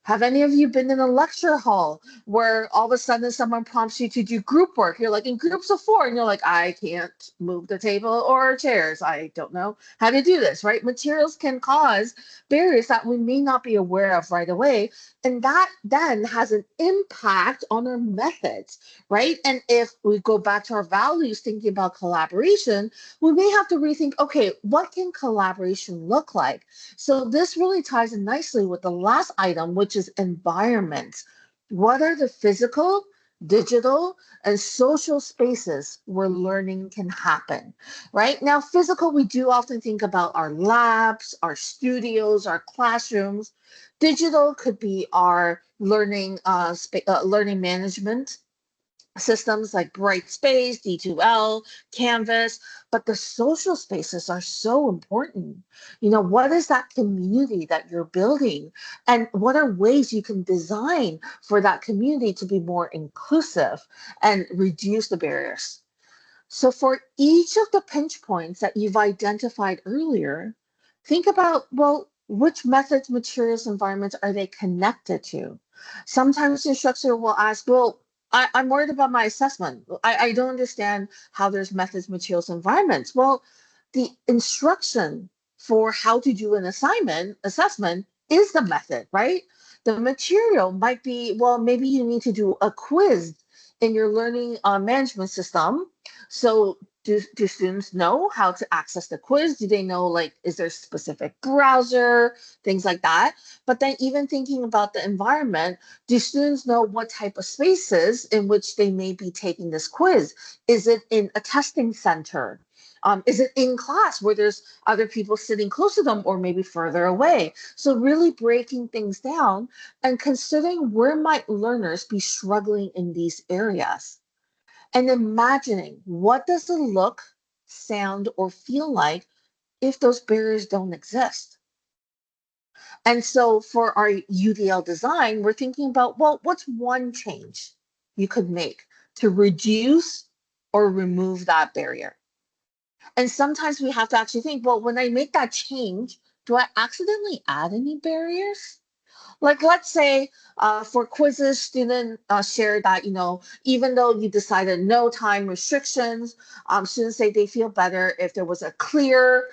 Have any of you been in a lecture hall where all of a sudden someone prompts you to do group work? You're like in groups of 4, and you're like, I can't move the table or chairs. I don't know how to do this, right? Materials can cause barriers that we may not be aware of right away. And that then has an impact on our methods, right? And if we go back to our values, thinking about collaboration, we may have to rethink, okay, what can collaboration look like? So this really ties in nicely with the last item, which is environment. What are the physical, digital, and social spaces where learning can happen, right? Now, physical, we do often think about our labs, our studios, our classrooms. Digital could be our learning management systems like Brightspace, D2L, Canvas, but the social spaces are so important. What is that community that you're building? And what are ways you can design for that community to be more inclusive and reduce the barriers? So for each of the pinch points that you've identified earlier, think about, well, which methods, materials, environments are they connected to? Sometimes the instructor will ask, well, I'm worried about my assessment. I don't understand how there's methods, materials, environments. Well, the instruction for how to do an assessment is the method, right? The material might be, well, maybe you need to do a quiz in your learning management system. So do students know how to access the quiz? Do they know, like, is there a specific browser, things like that? But then even thinking about the environment, do students know what type of spaces in which they may be taking this quiz? Is it in a testing center? Is it in class where there's other people sitting close to them or maybe further away? So really breaking things down and considering where might learners be struggling in these areas, and imagining what does it look, sound, or feel like if those barriers don't exist. And so for our UDL design, we're thinking about, well, what's one change you could make to reduce or remove that barrier? And sometimes we have to actually think, well, when I make that change, do I accidentally add any barriers? Like, let's say for quizzes, students share that, even though you decided no time restrictions, students say they feel better if there was a clear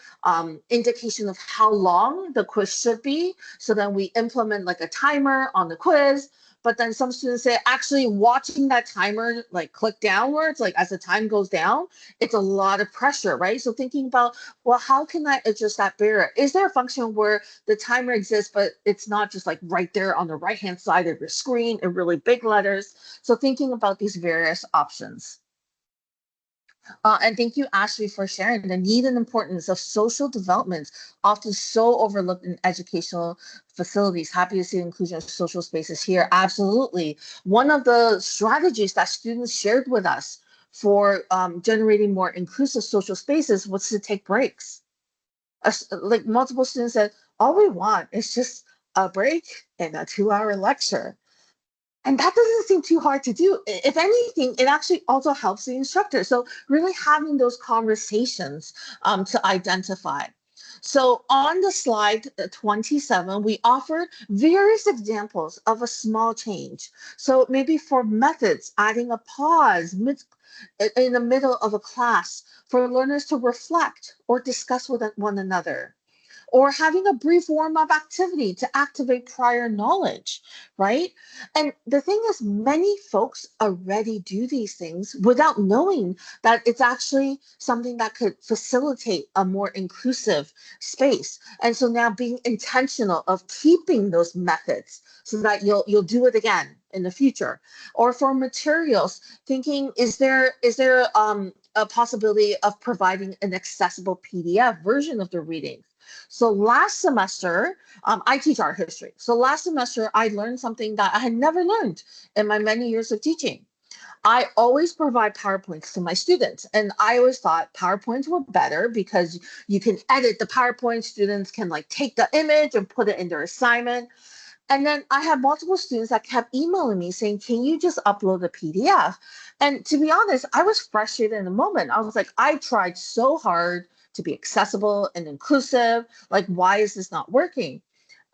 indication of how long the quiz should be. So then we implement like a timer on the quiz. But then some students say actually watching that timer like click downwards, like as the time goes down, it's a lot of pressure, right? So thinking about, well, how can I adjust that barrier? Is there a function where the timer exists, but it's not just like right there on the right-hand side of your screen in really big letters? So thinking about these various options. And thank you, Ashley, for sharing the need and importance of social development, often so overlooked in educational facilities. Happy to see the inclusion of social spaces here. Absolutely. One of the strategies that students shared with us for generating more inclusive social spaces was to take breaks. Like multiple students said, all we want is just a break and a 2-hour lecture. And that doesn't seem too hard to do. If anything, it actually also helps the instructor. So really having those conversations to identify. So on the slide 27, we offered various examples of a small change. So maybe for methods, adding a pause in the middle of a class for learners to reflect or discuss with one another, or having a brief warm-up activity to activate prior knowledge, right? And the thing is, many folks already do these things without knowing that it's actually something that could facilitate a more inclusive space. And so now being intentional of keeping those methods so that you'll do it again in the future. Or for materials, thinking, is there a possibility of providing an accessible PDF version of the reading? So last semester, I teach art history. So last semester, I learned something that I had never learned in my many years of teaching. I always provide PowerPoints to my students, and I always thought PowerPoints were better because you can edit the PowerPoint. Students can like take the image and put it in their assignment. And then I had multiple students that kept emailing me saying, can you just upload a PDF? And to be honest, I was frustrated in the moment. I was like, I tried so hard to be accessible and inclusive. Like, why is this not working?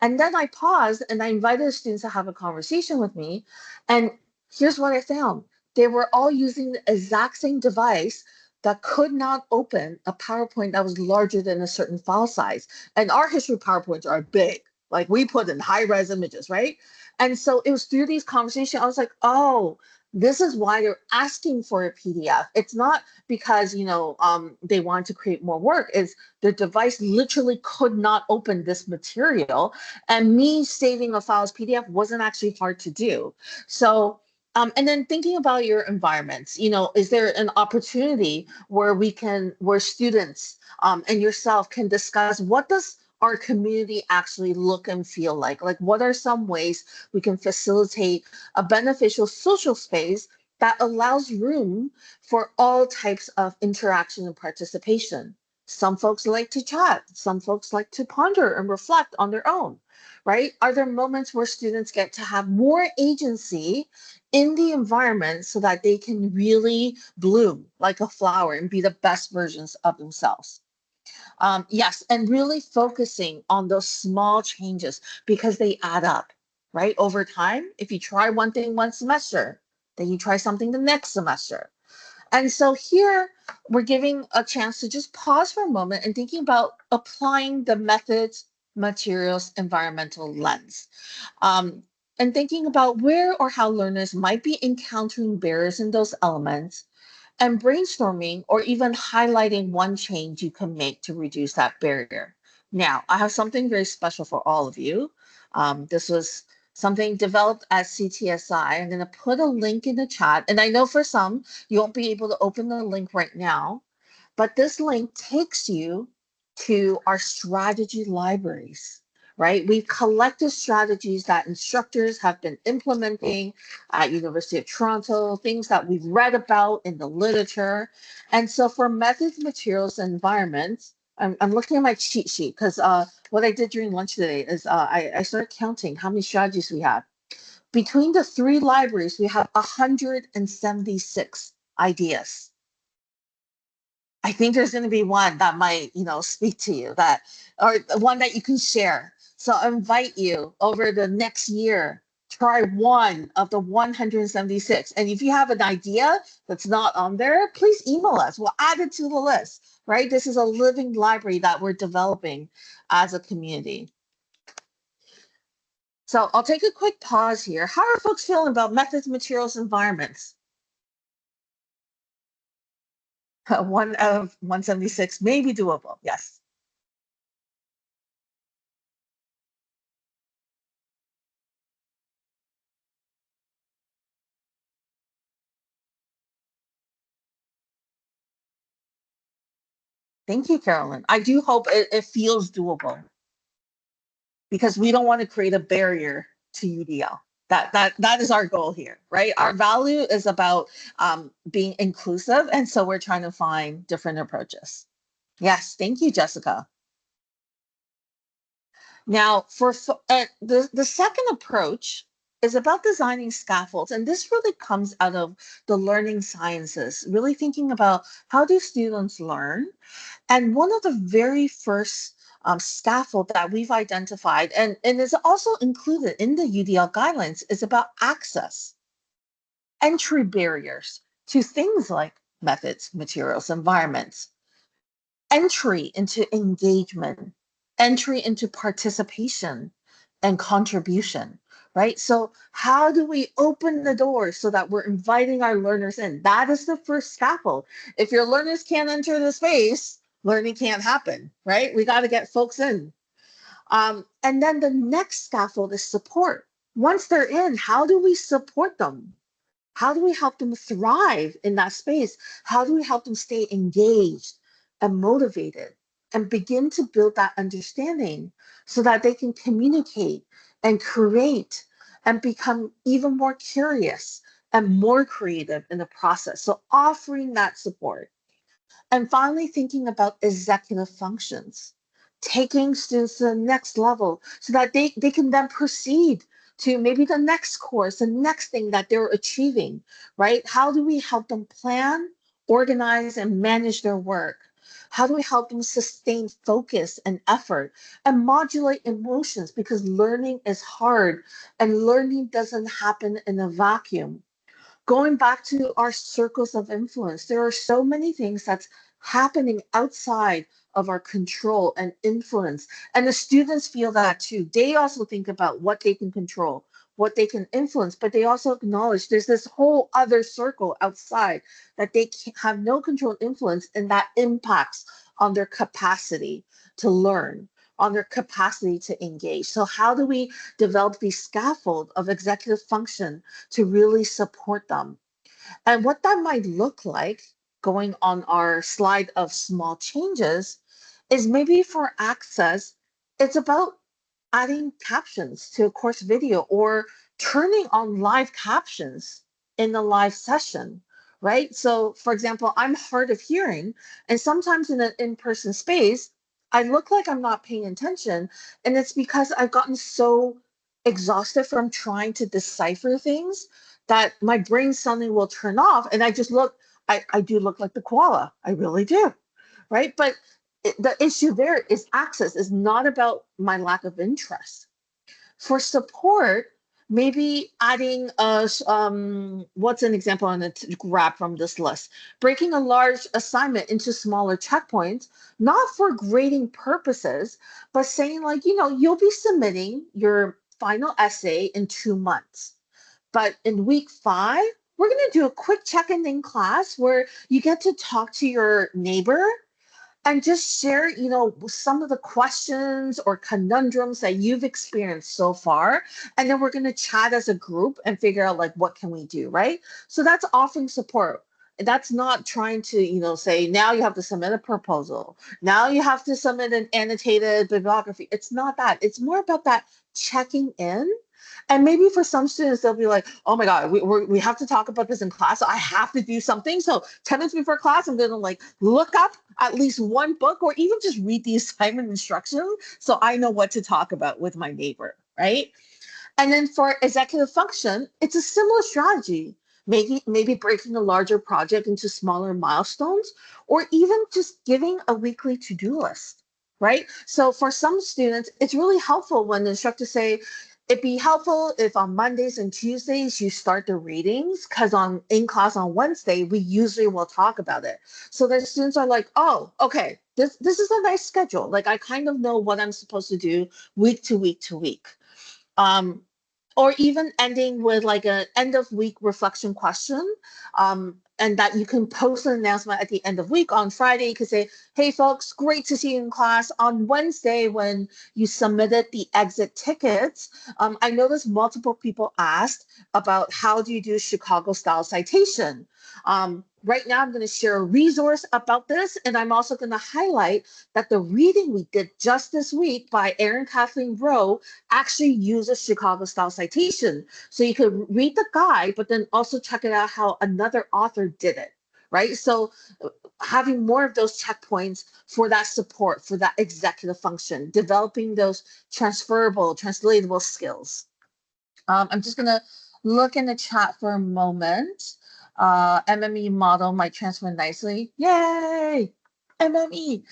And then I paused and I invited the students to have a conversation with me. And here's what I found. They were all using the exact same device that could not open a PowerPoint that was larger than a certain file size. And our history PowerPoints are big. Like we put in high res images, right? And so it was through these conversations, I was like, oh, this is why they're asking for a PDF. It's not because, they want to create more work. It's the device literally could not open this material. And me saving a file as PDF wasn't actually hard to do. So, and then thinking about your environments, is there an opportunity where students and yourself can discuss what does our community actually look and feel like? Like, what are some ways we can facilitate a beneficial social space that allows room for all types of interaction and participation? Some folks like to chat, some folks like to ponder and reflect on their own, right? Are there moments where students get to have more agency in the environment so that they can really bloom like a flower and be the best versions of themselves? Yes, and really focusing on those small changes because they add up, right? Over time, if you try one thing one semester, then you try something the next semester. And so here we're giving a chance to just pause for a moment and thinking about applying the methods, materials, environmental lens. Um, and thinking about where or how learners might be encountering barriers in those elements, and brainstorming or even highlighting one change you can make to reduce that barrier. Now, I have something very special for all of you. This was something developed at CTSI. I'm going to put a link in the chat. And I know for some, you won't be able to open the link right now, but this link takes you to our strategy libraries, right? We've collected strategies that instructors have been implementing at University of Toronto, things that we've read about in the literature. And so for methods, materials, and environments, I'm looking at my cheat sheet because what I did during lunch today is I started counting how many strategies we have. Between the three libraries, we have 176 ideas. I think there's going to be one that might, speak to you, that, or one that you can share. So I invite you over the next year, try one of the 176. And if you have an idea that's not on there, please email us. We'll add it to the list, right? This is a living library that we're developing as a community. So I'll take a quick pause here. How are folks feeling about methods, materials, environments? One out of 176 may be doable, yes. Thank you, Carolyn. I do hope it feels doable, because we don't want to create a barrier to UDL. That is our goal here, right? Our value is about being inclusive, and so we're trying to find different approaches. Yes, thank you, Jessica. Now, for the second approach is about designing scaffolds, and this really comes out of the learning sciences, really thinking about how do students learn. And one of the very first scaffold that we've identified, and is also included in the UDL guidelines, is about access, entry barriers to things like methods, materials, environments, entry into engagement, entry into participation and contribution, right? So how do we open the door so that we're inviting our learners in? That is the first scaffold. If your learners can't enter the space, learning can't happen, right? We got to get folks in. And then the next scaffold is support. Once they're in, how do we support them? How do we help them thrive in that space? How do we help them stay engaged and motivated and begin to build that understanding so that they can communicate and create and become even more curious and more creative in the process? So offering that support. And finally, thinking about executive functions, taking students to the next level so that they can then proceed to maybe the next course, the next thing that they're achieving, right? How do we help them plan, organize, and manage their work? How do we help them sustain focus and effort and modulate emotions? Because learning is hard and learning doesn't happen in a vacuum. Going back to our circles of influence, there are so many things that's happening outside of our control and influence. And the students feel that too. They also think about what they can control, what they can influence, but they also acknowledge there's this whole other circle outside that they have no control and influence, and that impacts on their capacity to learn, on their capacity to engage. So how do we develop the scaffold of executive function to really support them? And what that might look like, going on our slide of small changes, is maybe for access, it's about adding captions to a course video or turning on live captions in the live session, right? So for example, I'm hard of hearing, and sometimes in an in-person space, I look like I'm not paying attention, and it's because I've gotten so exhausted from trying to decipher things that my brain suddenly will turn off, and I just look, I do look like the koala, I really do, right? But the issue there is access, is not about my lack of interest. For support, maybe adding what's an example on the grab from this list? Breaking a large assignment into smaller checkpoints, not for grading purposes, but saying like, you'll be submitting your final essay in 2 months. But in week 5, we're going to do a quick check-in in class where you get to talk to your neighbor and just share, some of the questions or conundrums that you've experienced so far. And then we're going to chat as a group and figure out like, what can we do, right? So that's offering support. That's not trying to, say, now you have to submit a proposal. Now you have to submit an annotated bibliography. It's not that. It's more about that checking in. And maybe for some students, they'll be like, oh my God, we have to talk about this in class. So I have to do something. So 10 minutes before class, I'm going to like look up at least one book or even just read the assignment instructions so I know what to talk about with my neighbor, right? And then for executive function, it's a similar strategy. Maybe breaking a larger project into smaller milestones, or even just giving a weekly to-do list, right? So for some students, it's really helpful when the instructors say, it'd be helpful if on Mondays and Tuesdays you start the readings, because in class on Wednesday, we usually will talk about it. So the students are like, oh, okay, this is a nice schedule. Like I kind of know what I'm supposed to do week to week to week. Or even ending with like an end of week reflection question, and that you can post an announcement at the end of week. On Friday, you could say, hey folks, great to see you in class. On Wednesday, when you submitted the exit tickets, I noticed multiple people asked about how do you do Chicago style citation. Right now, I'm going to share a resource about this, and I'm also going to highlight that the reading we did just this week by Erin Kathleen Rowe actually uses Chicago-style citation. So you could read the guide, but then also check it out how another author did it, right? So having more of those checkpoints for that support, for that executive function, developing those transferable, translatable skills. I'm just gonna look in the chat for a moment. MME model might transfer nicely. Yay! MME.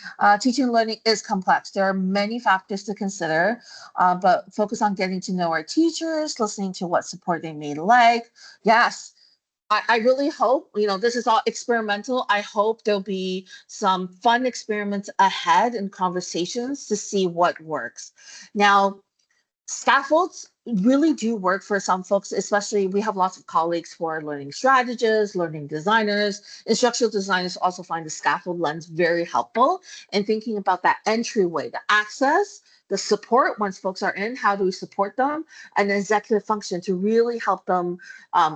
Teaching and learning is complex. There are many factors to consider, but focus on getting to know our teachers, listening to what support they may like. Yes, I really hope, this is all experimental. I hope there'll be some fun experiments ahead and conversations to see what works. Now, scaffolds really do work for some folks, especially we have lots of colleagues who are learning strategists, learning designers. Instructional designers also find the scaffold lens very helpful in thinking about that entryway, the access, the support once folks are in, how do we support them, and the executive function to really help them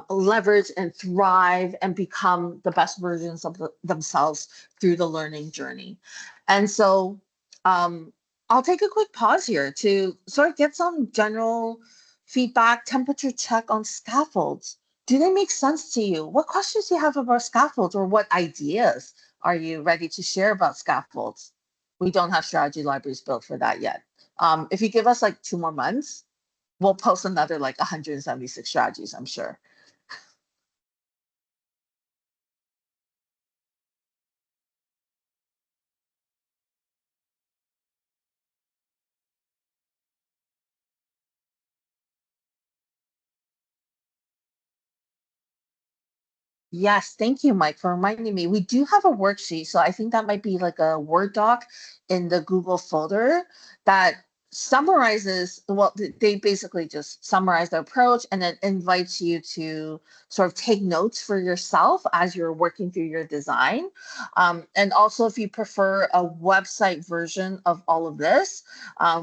leverage and thrive and become the best versions of themselves through the learning journey. And so I'll take a quick pause here to sort of get some general feedback, temperature check on scaffolds. Do they make sense to you? What questions do you have about scaffolds, or what ideas are you ready to share about scaffolds? We don't have strategy libraries built for that yet. If you give us like 2 more months, we'll post another like 176 strategies, I'm sure. Yes, thank you, Mike, for reminding me. We do have a worksheet, so I think that might be like a Word doc in the Google folder that summarizes, well, they basically just summarize the approach and then invites you to sort of take notes for yourself as you're working through your design. And also, if you prefer a website version of all of this,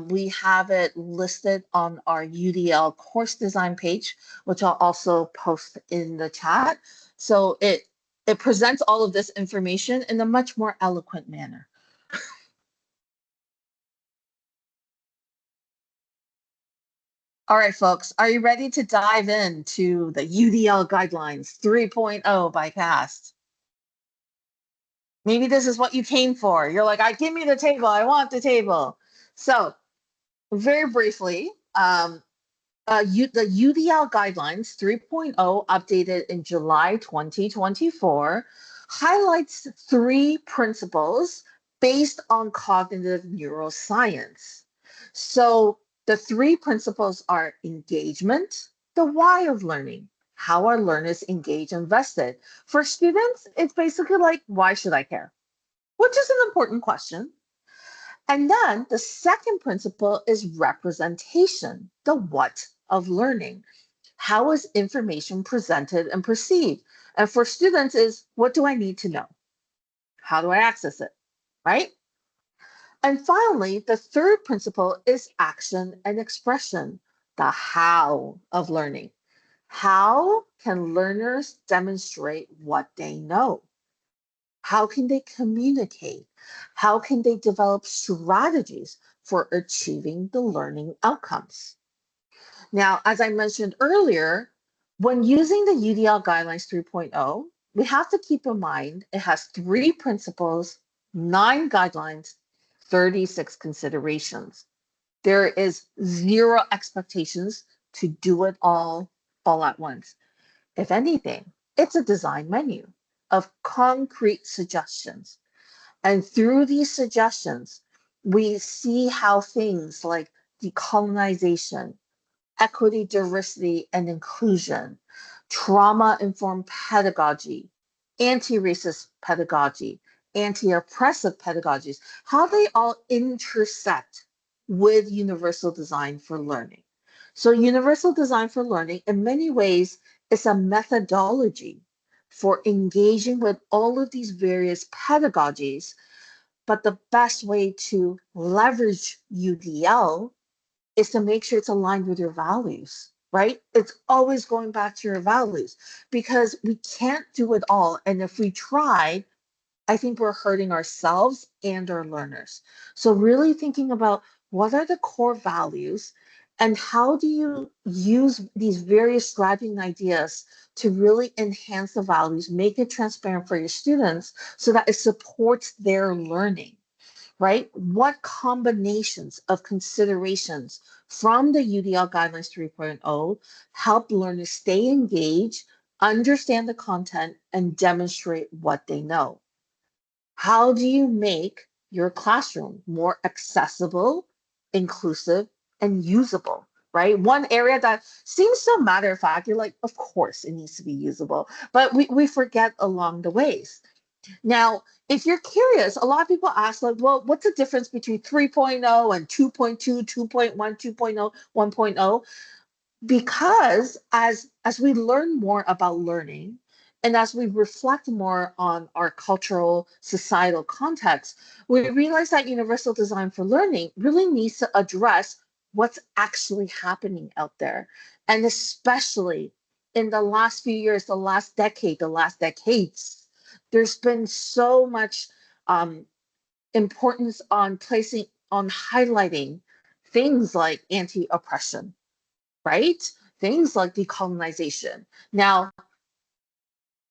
we have it listed on our UDL course design page, which I'll also post in the chat. So it presents all of this information in a much more eloquent manner. All right, folks, are you ready to dive into the UDL Guidelines 3.0 by CAST? Maybe this is what you came for. You're like, give me the table. I want the table. So very briefly, the UDL Guidelines 3.0, updated in July 2024, highlights 3 principles based on cognitive neuroscience. So the 3 principles are engagement, the why of learning, how our learners engage and vested. For students, it's basically like, why should I care? Which is an important question. And then the second principle is representation, the what of learning. How is information presented and perceived? And for students is, what do I need to know? How do I access it, right? And finally, the third principle is action and expression, the how of learning. How can learners demonstrate what they know? How can they communicate? How can they develop strategies for achieving the learning outcomes? Now, as I mentioned earlier, when using the UDL Guidelines 3.0, we have to keep in mind it has 3 principles, 9 guidelines, 36 considerations. There is 0 expectations to do it all at once. If anything, it's a design menu of concrete suggestions. And through these suggestions, we see how things like decolonization, equity, diversity, and inclusion, trauma-informed pedagogy, anti-racist pedagogy, anti-oppressive pedagogies, how they all intersect with universal design for learning. So universal design for learning, in many ways, is a methodology for engaging with all of these various pedagogies, but the best way to leverage UDL is to make sure it's aligned with your values, right? It's always going back to your values because we can't do it all. And if we try, I think we're hurting ourselves and our learners. So really thinking about what are the core values and how do you use these various strategies and ideas to really enhance the values, make it transparent for your students so that it supports their learning, right? What combinations of considerations from the UDL Guidelines 3.0 help learners stay engaged, understand the content, and demonstrate what they know? How do you make your classroom more accessible, inclusive, and usable? Right? One area that seems so matter of fact, you're like, of course it needs to be usable, but we forget along the ways. Now, if you're curious, a lot of people ask, like, well, what's the difference between 3.0 and 2.2, 2.1, 2.0, 1.0? Because as we learn more about learning and as we reflect more on our cultural societal context, we realize that universal design for learning really needs to address what's actually happening out there, and especially in the last few years, the last decade, the last decades, there's been so much importance on placing on highlighting things like anti-oppression, right? Things like decolonization. Now,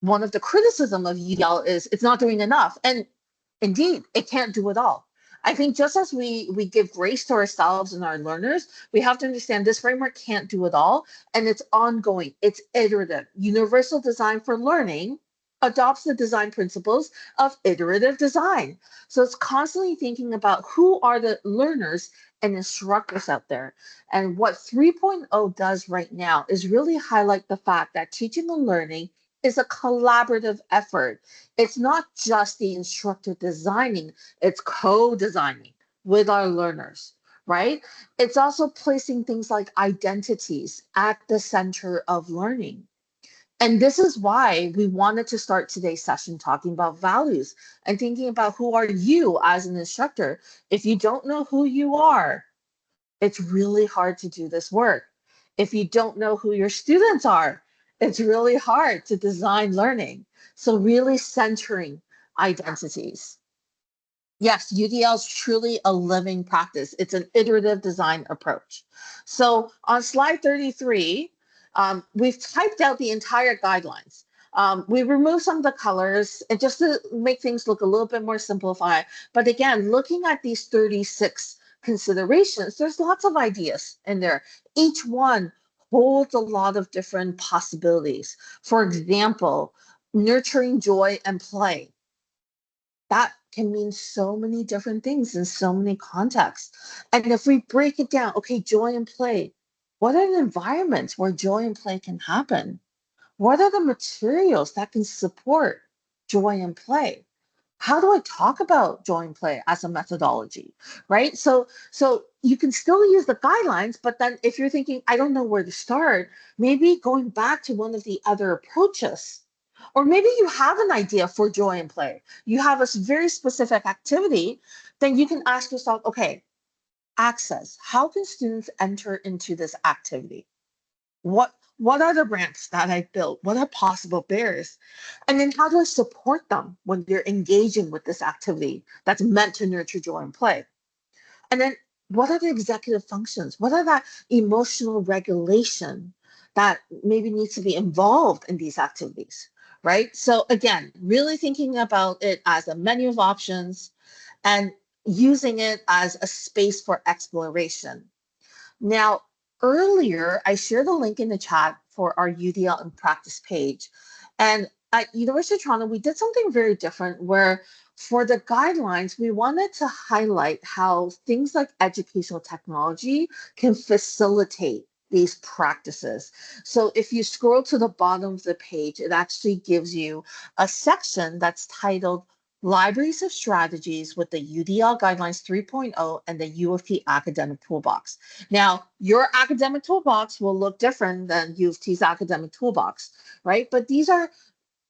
one of the criticism of UDL is it's not doing enough. And indeed, it can't do it all. I think just as we give grace to ourselves and our learners, we have to understand this framework can't do it all. And it's ongoing, it's iterative. Universal design for learning adopts the design principles of iterative design. So it's constantly thinking about who are the learners and instructors out there. And what 3.0 does right now is really highlight the fact that teaching and learning is a collaborative effort. It's not just the instructor designing, it's co-designing with our learners, right? It's also placing things like identities at the center of learning. And this is why we wanted to start today's session talking about values and thinking about who are you as an instructor. If you don't know who you are, it's really hard to do this work. If you don't know who your students are, it's really hard to design learning. So really centering identities. Yes, UDL is truly a living practice. It's an iterative design approach. So on slide 33, we've typed out the entire guidelines. We removed some of the colors and just to make things look a little bit more simplified. But again, looking at these 36 considerations, there's lots of ideas in there. Each one holds a lot of different possibilities. For example, nurturing joy and play. That can mean so many different things in so many contexts. And if we break it down, okay, joy and play, what are the environments where joy and play can happen? What are the materials that can support joy and play? How do I talk about joy and play as a methodology, right? So you can still use the guidelines, but then if you're thinking, I don't know where to start, maybe going back to one of the other approaches. Or maybe you have an idea for joy and play. You have a very specific activity, then you can ask yourself, okay, access. How can students enter into this activity? What are the ramps that I built? What are possible barriers? And then how do I support them when they're engaging with this activity that's meant to nurture joy and play? And then what are the executive functions? What are that emotional regulation that maybe needs to be involved in these activities, right? So again, really thinking about it as a menu of options and using it as a space for exploration. Now, earlier, I shared a link in the chat for our UDL in practice page. And at University of Toronto, we did something very different where for the guidelines, we wanted to highlight how things like educational technology can facilitate these practices. So if you scroll to the bottom of the page, it actually gives you a section that's titled Libraries of Strategies with the UDL Guidelines 3.0 and the U of T Academic Toolbox. Now, your academic toolbox will look different than U of T's academic toolbox, right? But these are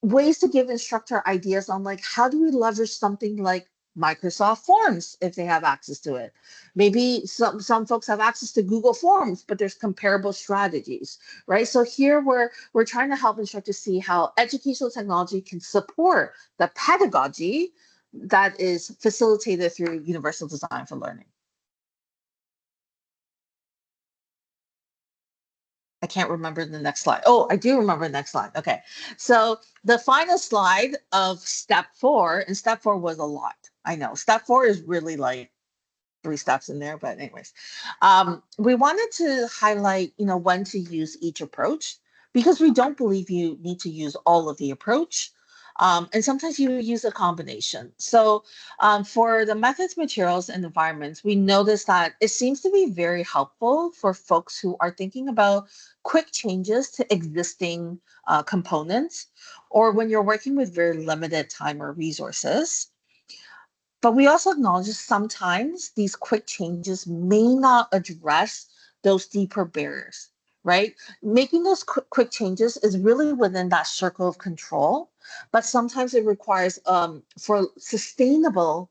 ways to give instructor ideas on like, how do we leverage something like Microsoft Forms if they have access to it. Maybe some folks have access to Google Forms, but there's comparable strategies, right? So here we're trying to help instructors see how educational technology can support the pedagogy that is facilitated through universal design for learning. I can't remember the next slide. Oh, I do remember the next slide. Okay. So the final slide of step 4, and step 4 was a lot. I know step 4 is really like 3 steps in there, but anyways, we wanted to highlight, when to use each approach, because we don't believe you need to use all of the approach. And sometimes you use a combination. So for the methods, materials, and environments, we noticed that it seems to be very helpful for folks who are thinking about quick changes to existing components, or when you're working with very limited time or resources. But we also acknowledge that sometimes these quick changes may not address those deeper barriers, right? Making those quick changes is really within that circle of control, but sometimes it requires, for sustainable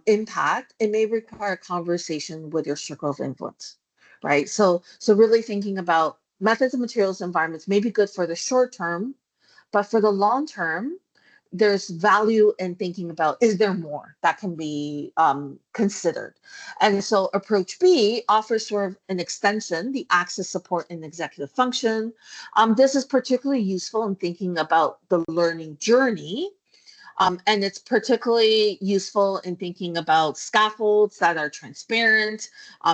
impact, it may require a conversation with your circle of influence, right? So really thinking about methods and materials environments may be good for the short term, but for the long term, there's value in thinking about, is there more that can be considered? And so approach B offers sort of an extension, the access, support, and executive function. This is particularly useful in thinking about the learning journey. And it's particularly useful in thinking about scaffolds that are transparent,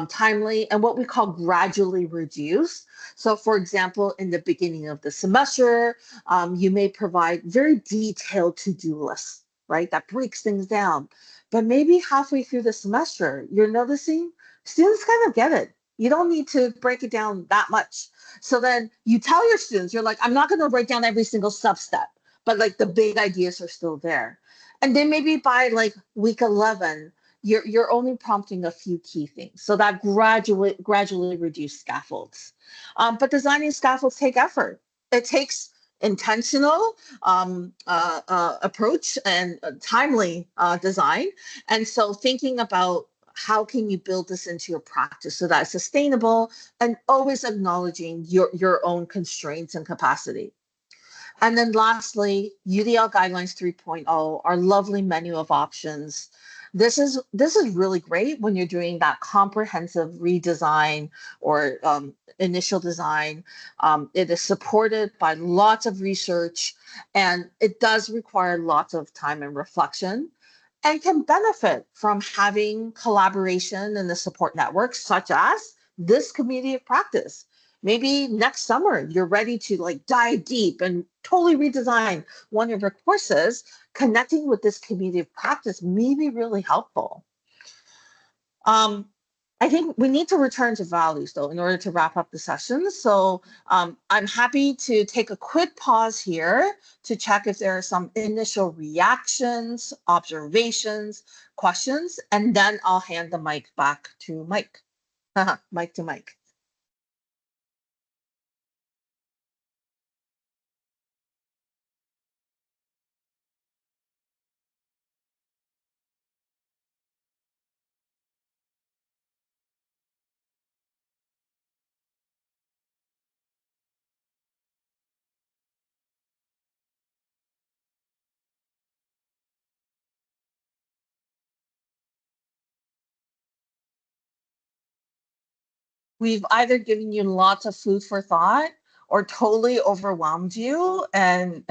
timely, and what we call gradually reduced. So for example, in the beginning of the semester, you may provide very detailed to-do lists, right? That breaks things down. But maybe halfway through the semester, you're noticing students kind of get it. You don't need to break it down that much. So then you tell your students, you're like, I'm not going to break down every single sub-step, but like the big ideas are still there. And then maybe by like week 11, you're only prompting a few key things. So that gradually reduce scaffolds. But designing scaffolds take effort. It takes intentional approach and timely design. And so thinking about how can you build this into your practice so that it's sustainable, and always acknowledging your own constraints and capacity. And then lastly, UDL Guidelines 3.0, our lovely menu of options. This is really great when you're doing that comprehensive redesign or initial design. It is supported by lots of research, and it does require lots of time and reflection, and can benefit from having collaboration in the support network, such as this community of practice. Maybe next summer you're ready to like dive deep and totally redesign one of your courses. Connecting with this community of practice may be really helpful. I think we need to return to values though in order to wrap up the session. So I'm happy to take a quick pause here to check if there are some initial reactions, observations, questions, and then I'll hand the mic back to Mike. Mic to Mike. We've either given you lots of food for thought or totally overwhelmed you, and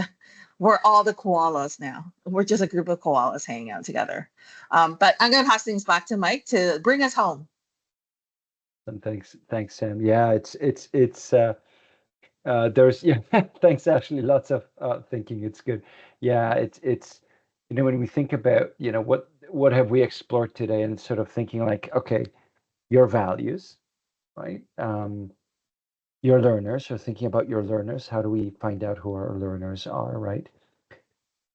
we're all the koalas now. We're just a group of koalas hanging out together. But I'm going to pass things back to Mike to bring us home.
And thanks, Sam. Yeah, there's thanks, Ashley. Lots of thinking. It's good. Yeah, it's when we think about what have we explored today, and sort of thinking like, okay, your values, right? Your learners, so thinking about your learners, how do we find out who our learners are, right?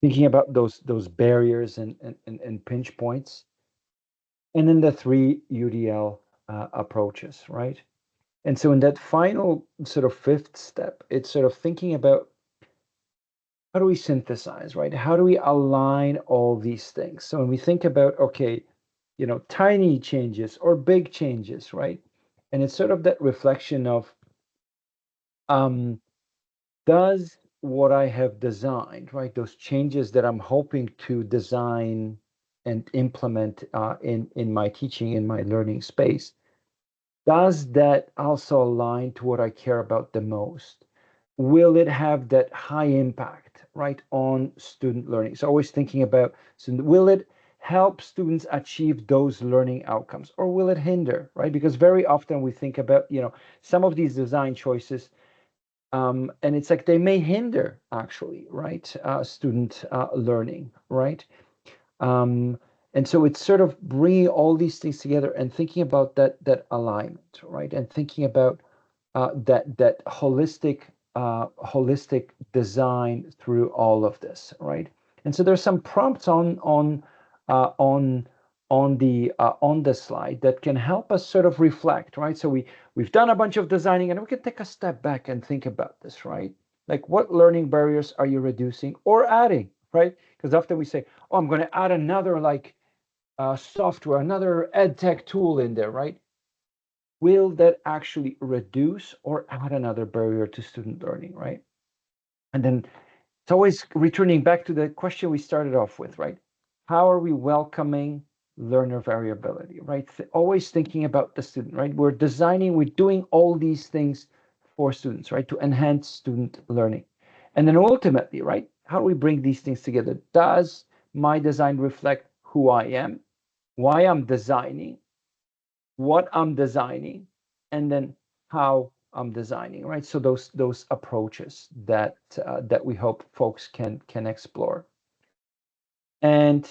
Thinking about those barriers and pinch points, and then the 3 UDL approaches, right? And so in that final sort of 5th step, it's sort of thinking about how do we synthesize, right? How do we align all these things? So when we think about, okay, tiny changes or big changes, right? And it's sort of that reflection of, does what I have designed, right, those changes that I'm hoping to design and implement in my teaching, in my learning space, does that also align to what I care about the most? Will it have that high impact, right, on student learning? So always thinking about, will it help students achieve those learning outcomes, or will it hinder, right? Because very often we think about, some of these design choices, and it's like they may hinder actually, right, student learning, right? Um, and so it's sort of bringing all these things together and thinking about that alignment, right? And thinking about that holistic design through all of this, right? And so there's some prompts uh, on on the slide that can help us sort of reflect, right? So we've done a bunch of designing, and we can take a step back and think about this, right? Like, what learning barriers are you reducing or adding, right? Because often we say, oh, I'm going to add another software, another ed tech tool in there, right? Will that actually reduce or add another barrier to student learning, right? And then it's always returning back to the question we started off with, right? How are we welcoming learner variability, right? Always thinking about the student, right? We're doing all these things for students, right? To enhance student learning. And then ultimately, right? How do we bring these things together? Does my design reflect who I am, why I'm designing, what I'm designing, and then how I'm designing, right? So those approaches that we hope folks can explore. And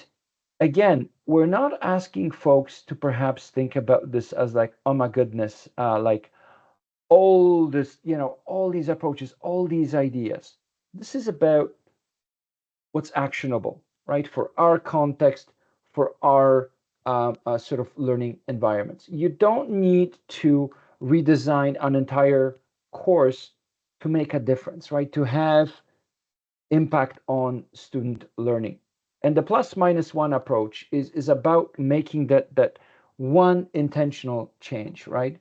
again, we're not asking folks to perhaps think about this as like, oh my goodness, like all this, all these approaches, all these ideas. This is about what's actionable, right? For our context, for our sort of learning environments. You don't need to redesign an entire course to make a difference, right? To have impact on student learning. And the plus minus one approach is about making that one intentional change, right?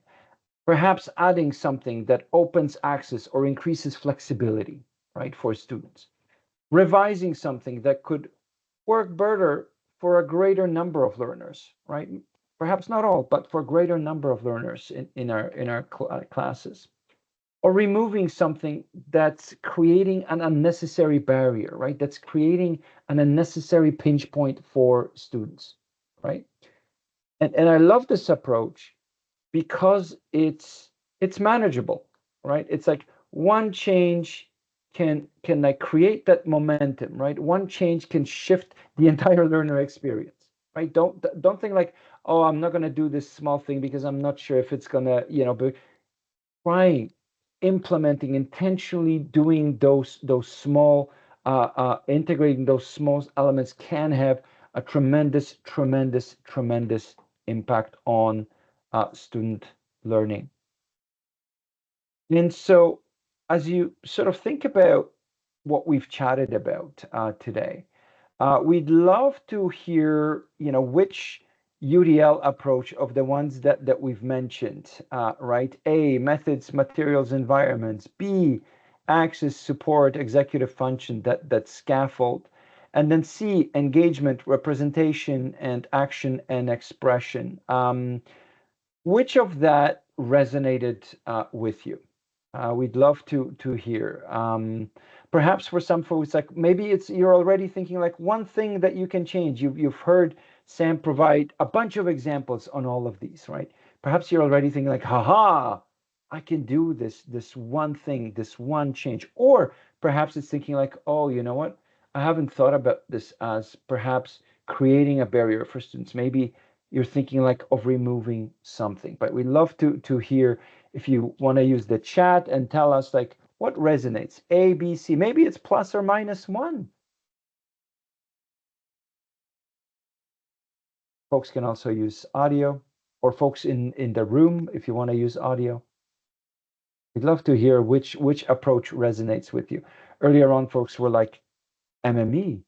Perhaps adding something that opens access or increases flexibility, right, for students. Revising something that could work better for a greater number of learners, right? Perhaps not all, but for a greater number of learners in our classes. Or removing something that's creating an unnecessary barrier, right? That's creating an unnecessary pinch point for students, right? And I love this approach because it's manageable, right? It's like one change can like create that momentum, right? One change can shift the entire learner experience, right? Don't think like, oh, I'm not going to do this small thing because I'm not sure if it's going to, be trying, implementing, intentionally doing those small, integrating those small elements can have a tremendous impact on student learning. And so, as you sort of think about what we've chatted about today, we'd love to hear, which UDL approach of the ones that we've mentioned, right? A, methods, materials, environments. B, access, support, executive function, that scaffold. And then C, engagement, representation, and action and expression. Which of that resonated with you? We'd love to hear. Perhaps for some folks, like maybe you're already thinking like one thing that you can change. You've heard Sam provide a bunch of examples on all of these, right? Perhaps you're already thinking like, haha, I can do this one thing, this one change. Or perhaps it's thinking like, oh, you know what? I haven't thought about this as perhaps creating a barrier for students. Maybe you're thinking like of removing something. But we'd love to hear if you want to use the chat and tell us like what resonates, A, B, C. Maybe it's plus or minus one. Folks can also use audio, or folks in the room if you want to use audio. We'd love to hear which approach resonates with you. Earlier on, folks were like MME.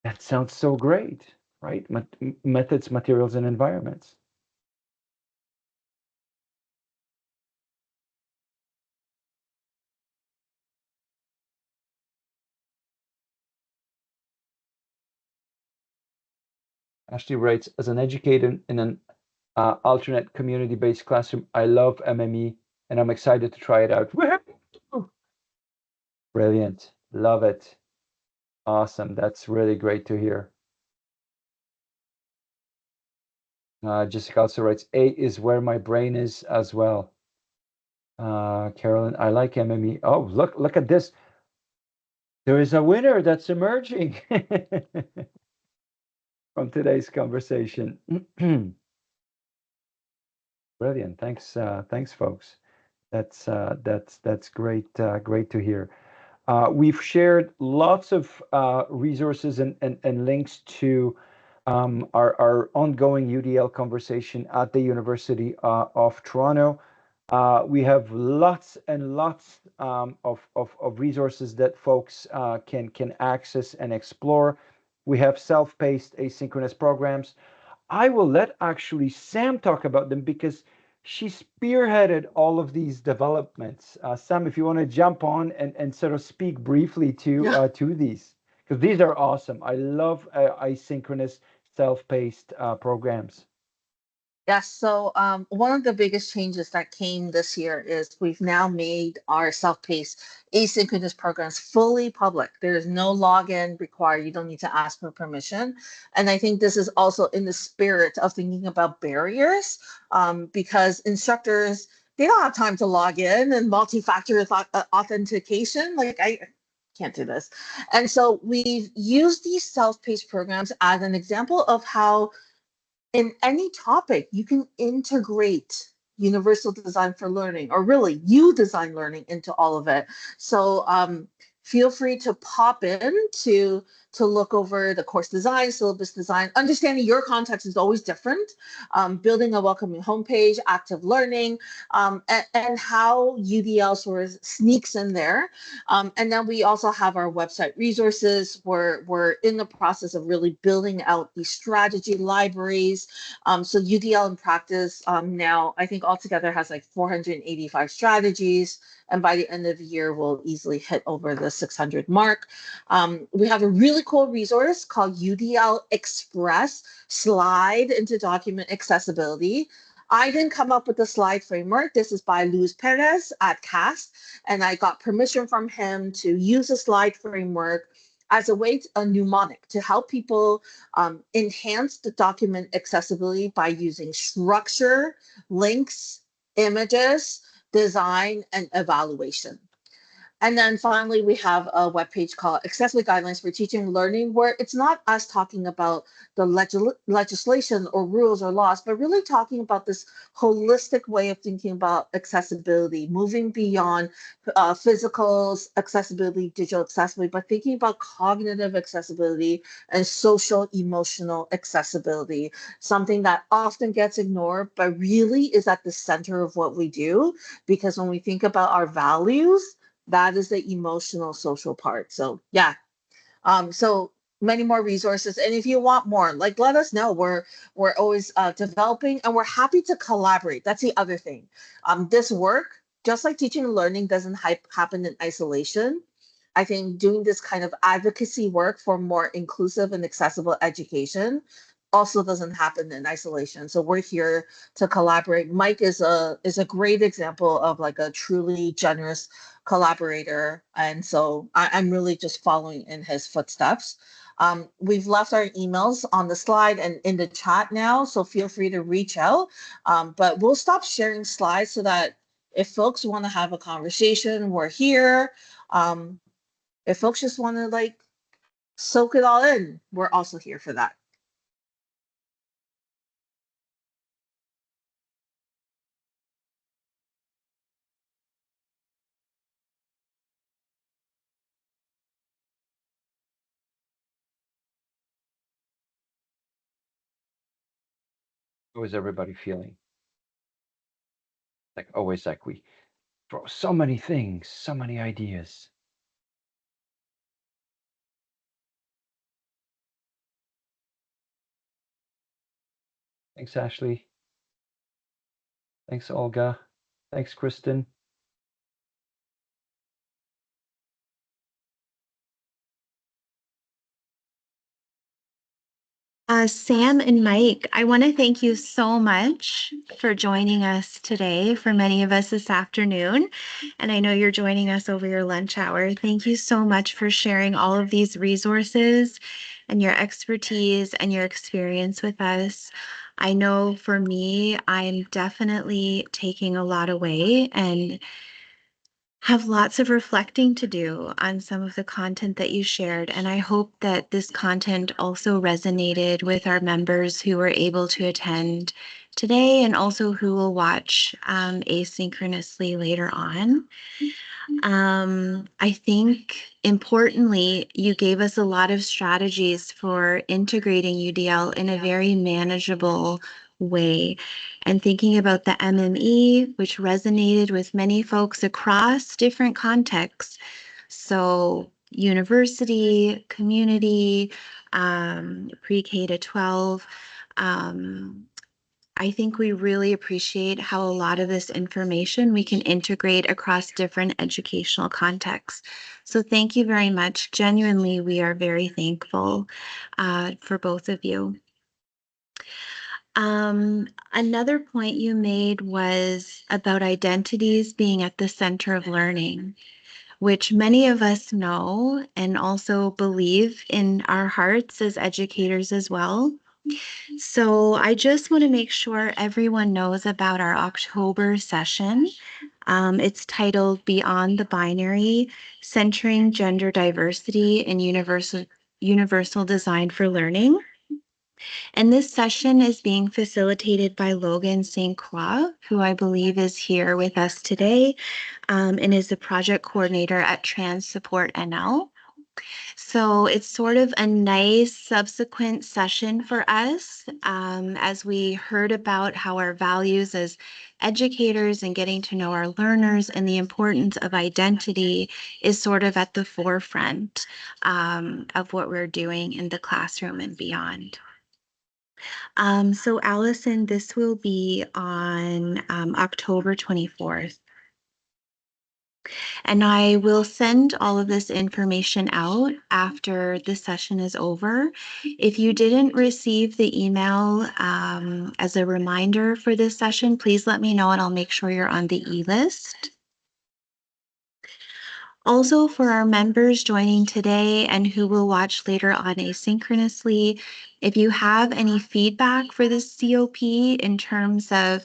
That sounds so great, right? Methods, materials, and environments. Ashley writes, as an educator in an alternate community-based classroom, I love MME and I'm excited to try it out. Brilliant. Love it. Awesome. That's really great to hear. Jessica also writes, A is where my brain is as well. Carolyn, I like MME. Oh, look at this. There is a winner that's emerging from today's conversation. Brilliant. Thanks, folks. That's great. Great to hear. We've shared lots of resources and links to our ongoing UDL conversation at the University of Toronto. We have lots and lots of resources that folks can access and explore. We have self-paced asynchronous programs. I will let actually Sam talk about them because she spearheaded all of these developments. Sam, if you want to jump on and sort of speak briefly to these, because these are awesome. I love asynchronous self-paced programs.
Yes, so one of the biggest changes that came this year is we've now made our self-paced asynchronous programs fully public. There's no login required. You don't need to ask for permission. And I think this is also in the spirit of thinking about barriers, because instructors, they don't have time to log in and multi-factor authentication. Like I can't do this. And so we've used these self-paced programs as an example of how in any topic, you can integrate universal design for learning, or really you design learning into all of it. So feel free to pop in to look over the course design, syllabus design. Understanding your context is always different. Building a welcoming homepage, active learning, and how UDL sort of sneaks in there. And then we also have our website resources. We're in the process of really building out these strategy libraries. So UDL in practice now, I think altogether has like 485 strategies. And by the end of the year, we'll easily hit over the 600 mark. We have a really cool resource called UDL Express Slide into Document Accessibility. I didn't come up with the slide framework. This is by Luis Perez at CAST, and I got permission from him to use a slide framework as a way, a mnemonic to help people enhance the document accessibility by using structure, links, images, design, and evaluation. And then finally, we have a webpage called Accessibility Guidelines for Teaching and Learning, where it's not us talking about the legislation or rules or laws, but really talking about this holistic way of thinking about accessibility, moving beyond physical accessibility, digital accessibility, but thinking about cognitive accessibility and social emotional accessibility, something that often gets ignored, but really is at the center of what we do. Because when we think about our values, that is the emotional social part. So yeah, so many more resources, and if you want more, like, let us know. We're always developing, and we're happy to collaborate. That's the other thing. This work, just like teaching and learning, doesn't happen in isolation. I think doing this kind of advocacy work for more inclusive and accessible education also doesn't happen in isolation. So we're here to collaborate. Mike is a great example of like a truly generous collaborator, and so I'm really just following in his footsteps. We've left our emails on the slide and in the chat now, so feel free to reach out. But we'll stop sharing slides so that if folks want to have a conversation, we're here. If folks just want to like soak it all in, we're also here for that.
How is everybody feeling? Like always, like we throw so many things, so many ideas. Thanks, Ashley. Thanks, Olga. Thanks, Kristen.
Sam and Mike, I want to thank you so much for joining us today, for many of us this afternoon. And I know you're joining us over your lunch hour. Thank you so much for sharing all of these resources and your expertise and your experience with us. I know for me, I'm definitely taking a lot away and have lots of reflecting to do on some of the content that you shared. And I hope that this content also resonated with our members who were able to attend today and also who will watch asynchronously later on. I think importantly, you gave us a lot of strategies for integrating UDL in a very manageable way. And thinking about the MME, which resonated with many folks across different contexts. So university, community, pre-K to 12, I think we really appreciate how a lot of this information we can integrate across different educational contexts. So thank you very much. Genuinely, we are very thankful for both of you. Another point you made was about identities being at the center of learning, which many of us know and also believe in our hearts as educators as well. So I just want to make sure everyone knows about our October session. It's titled Beyond the Binary, Centering Gender Diversity in Universal Design for Learning. And this session is being facilitated by Logan St. Croix, who I believe is here with us today and is the project coordinator at Trans Support NL. So it's sort of a nice subsequent session for us as we heard about how our values as educators and getting to know our learners and the importance of identity is sort of at the forefront of what we're doing in the classroom and beyond. So Allison, this will be on October 24th. And I will send all of this information out after the session is over. If you didn't receive the email as a reminder for this session, please let me know and I'll make sure you're on the e-list. Also, for our members joining today and who will watch later on asynchronously, if you have any feedback for this COP in terms of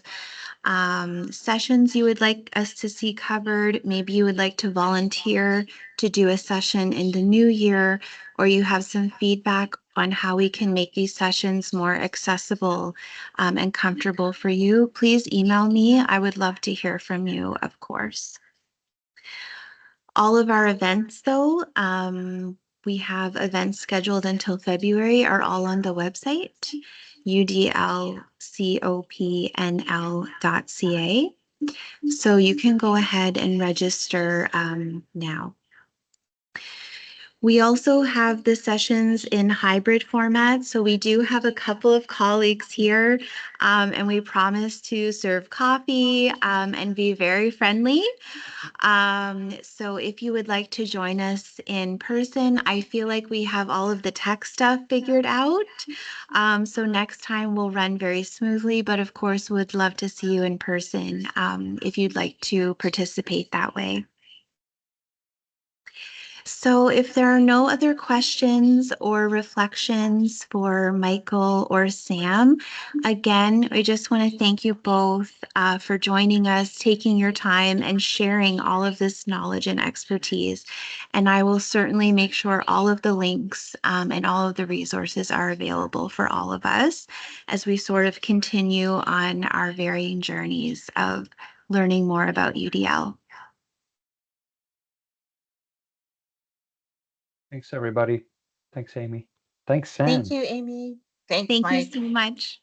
sessions you would like us to see covered, maybe you would like to volunteer to do a session in the new year, or you have some feedback on how we can make these sessions more accessible and comfortable for you, please email me. I would love to hear from you, of course. All of our events, though, we have events scheduled until February, are all on the website, udlcopnl.ca. So you can go ahead and register now. We also have the sessions in hybrid format. So we do have a couple of colleagues here and we promise to serve coffee and be very friendly. So if you would like to join us in person, I feel like we have all of the tech stuff figured out. So next time we'll run very smoothly, but of course would love to see you in person if you'd like to participate that way. So if there are no other questions or reflections for Michael or Sam, again, I just want to thank you both for joining us, taking your time and sharing all of this knowledge and expertise. And I will certainly make sure all of the links and all of the resources are available for all of us as we sort of continue on our varying journeys of learning more about UDL.
Thanks, everybody. Thanks, Amy. Thanks, Sam.
Thank you, Amy. Thanks,
Thank
Mike.
you so much.